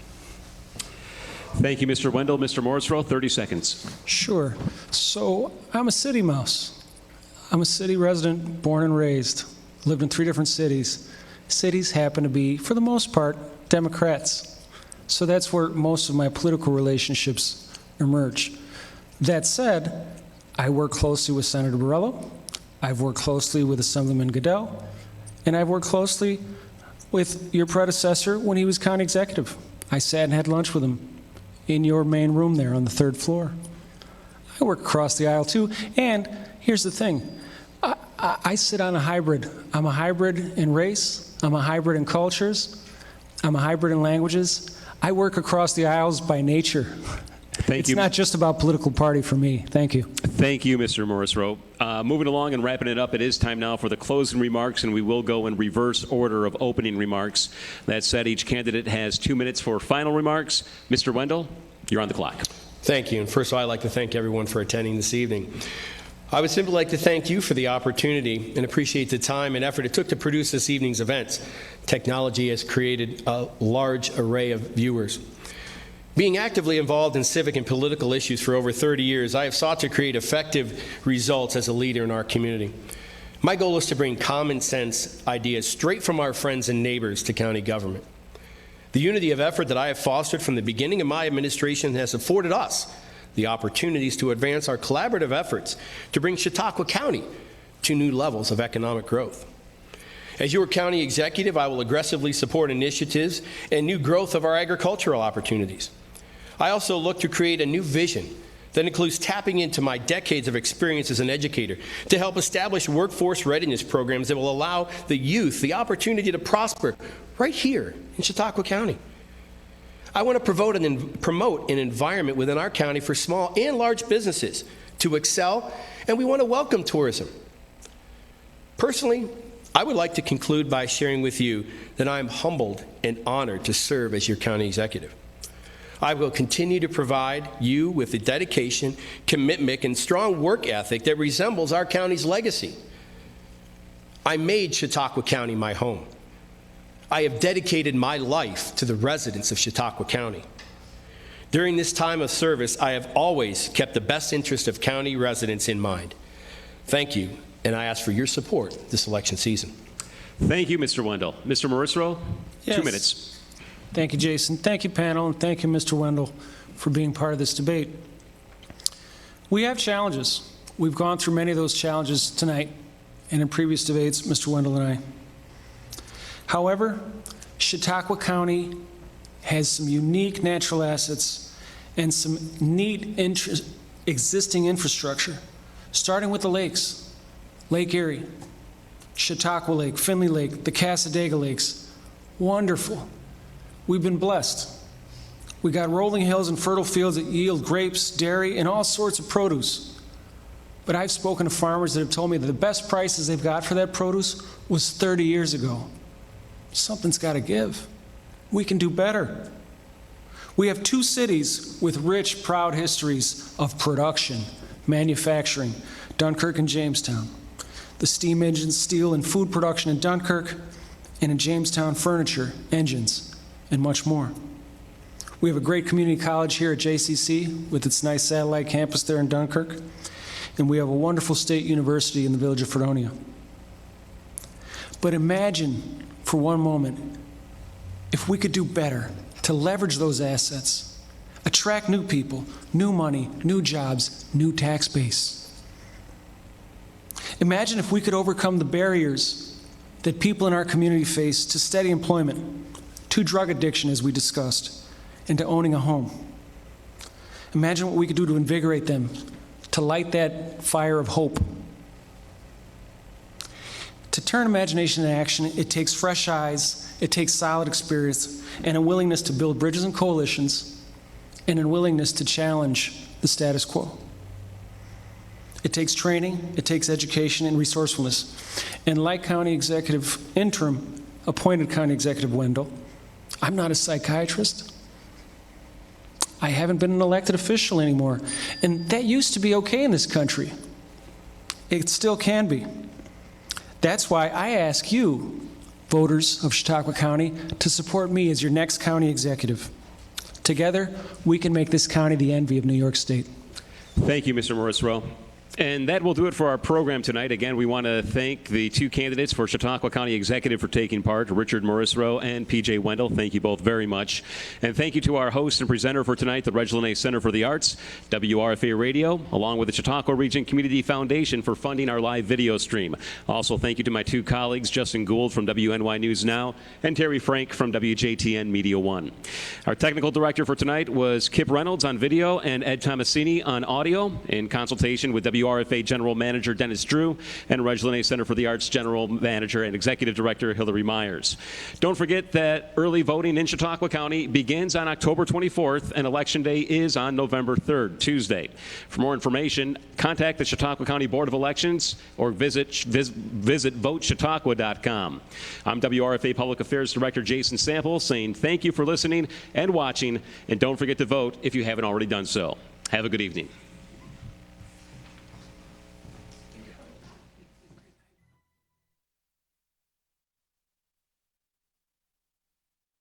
Thank you, Mr. Wendel. Mr. Morrisroe, 30 seconds. Sure. So I'm a city mouse. I'm a city resident, born and raised, lived in 3 different cities. cities happen to be, for the most part, Democrats. So that's where most of my political relationships emerge. That said, I work closely with Senator Borrello, I've worked closely with Assemblyman Goodell, and I've worked closely with your predecessor when he was county executive. I sat and had lunch with him in your main room there on the 3rd floor. I work across the aisle too, and here's the thing. I sit on a hybrid. I'm a hybrid in race, I'm a hybrid in cultures, I'm a hybrid in languages. I work across the aisles by nature. Thank you. It's not just about political party for me. Thank you. Thank you, Mr. Morrisroe. Moving along and wrapping it up, it is time now for the closing remarks, and we will go in reverse order of opening remarks. That said, each candidate has 2 minutes for final remarks. Mr. Wendel, you're on the clock. Thank you. And first of all, I'd like to thank everyone for attending this evening. I would simply like to thank you for the opportunity and appreciate the time and effort it took to produce this evening's events. Technology has created a large array of viewers. Being actively involved in civic and political issues for over 30 years, I have sought to create effective results as a leader in our community. My goal is to bring common sense ideas straight from our friends and neighbors to county government. The unity of effort that I have fostered from the beginning of my administration has afforded us the opportunities to advance our collaborative efforts to bring Chautauqua County to new levels of economic growth. As your county executive, I will aggressively support initiatives and new growth of our agricultural opportunities. I also look to create a new vision that includes tapping into my decades of experience as an educator to help establish workforce readiness programs that will allow the youth the opportunity to prosper right here in Chautauqua County. I want to promote an environment within our county for small and large businesses to excel, and we want to welcome tourism. Personally, I would like to conclude by sharing with you that I am humbled and honored to serve as your county executive. I will continue to provide you with the dedication, commitment, and strong work ethic that resembles our county's legacy. I made Chautauqua County my home. I have dedicated my life to the residents of Chautauqua County. During this time of service, I have always kept the best interest of county residents in mind. Thank you, and I ask for your support this election season. Thank you, Mr. Wendel. Mr. Morrisroe, Yes. 2 minutes. Thank you, Jason. Thank you, panel, and thank you, Mr. Wendel, for being part of this debate. We have challenges. We've gone through many of those challenges tonight and in previous debates, Mr. Wendel and I. However, Chautauqua County has some unique natural assets and some neat existing infrastructure, starting with the lakes. Lake Erie, Chautauqua Lake, Finley Lake, the Cassadaga Lakes. Wonderful. We've been blessed. We got rolling hills and fertile fields that yield grapes, dairy, and all sorts of produce. But I've spoken to farmers that have told me that the best prices they've got for that produce was 30 years ago. Something's got to give. We can do better. We have 2 cities with rich, proud histories of production, manufacturing, Dunkirk and Jamestown. The steam engines, steel, and food production in Dunkirk, and in Jamestown, furniture, engines, and much more. We have a great community college here at JCC with its nice satellite campus there in Dunkirk, and we have a wonderful state university in the village of Fredonia. But imagine for one moment if we could do better to leverage those assets, attract new people, new money, new jobs, new tax base. Imagine if we could overcome the barriers that people in our community face to steady employment, to drug addiction, as we discussed, and to owning a home. Imagine what we could do to invigorate them, to light that fire of hope. To turn imagination into action, it takes fresh eyes, it takes solid experience, and a willingness to build bridges and coalitions, and a willingness to challenge the status quo. It takes training, it takes education and resourcefulness. And like County Executive Interim, appointed County Executive Wendel, I'm not a psychiatrist. I haven't been an elected official anymore. And that used to be okay in this country. It still can be. That's why I ask you, voters of Chautauqua County, to support me as your next county executive. Together, we can make this county the envy of New York State. Thank you, Mr. Morrisroe. And that will do it for our program tonight. Again, we want to thank the two candidates for Chautauqua County Executive for taking part, Richard Morrisroe and P.J. Wendel. Thank you both very much. And thank you to our host and presenter for tonight, the Reginald A. Center for the Arts, WRFA Radio, along with the Chautauqua Region Community Foundation for funding our live video stream. Also, thank you to my two colleagues, Justin Gould from WNY News Now and Terry Frank from WJTN Media One. Our technical director for tonight was Kip Reynolds on video and Ed Tomasini on audio, in consultation with WRFA General Manager Dennis Drew and Reginald A. Center for the Arts General Manager and Executive Director Hillary Myers. Don't forget that early voting in Chautauqua County begins on October 24th and Election Day is on November 3rd, Tuesday. For more information, contact the Chautauqua County Board of Elections or visit votechautauqua.com. I'm WRFA Public Affairs Director Jason Sample saying thank you for listening and watching, and don't forget to vote if you haven't already done so. Have a good evening.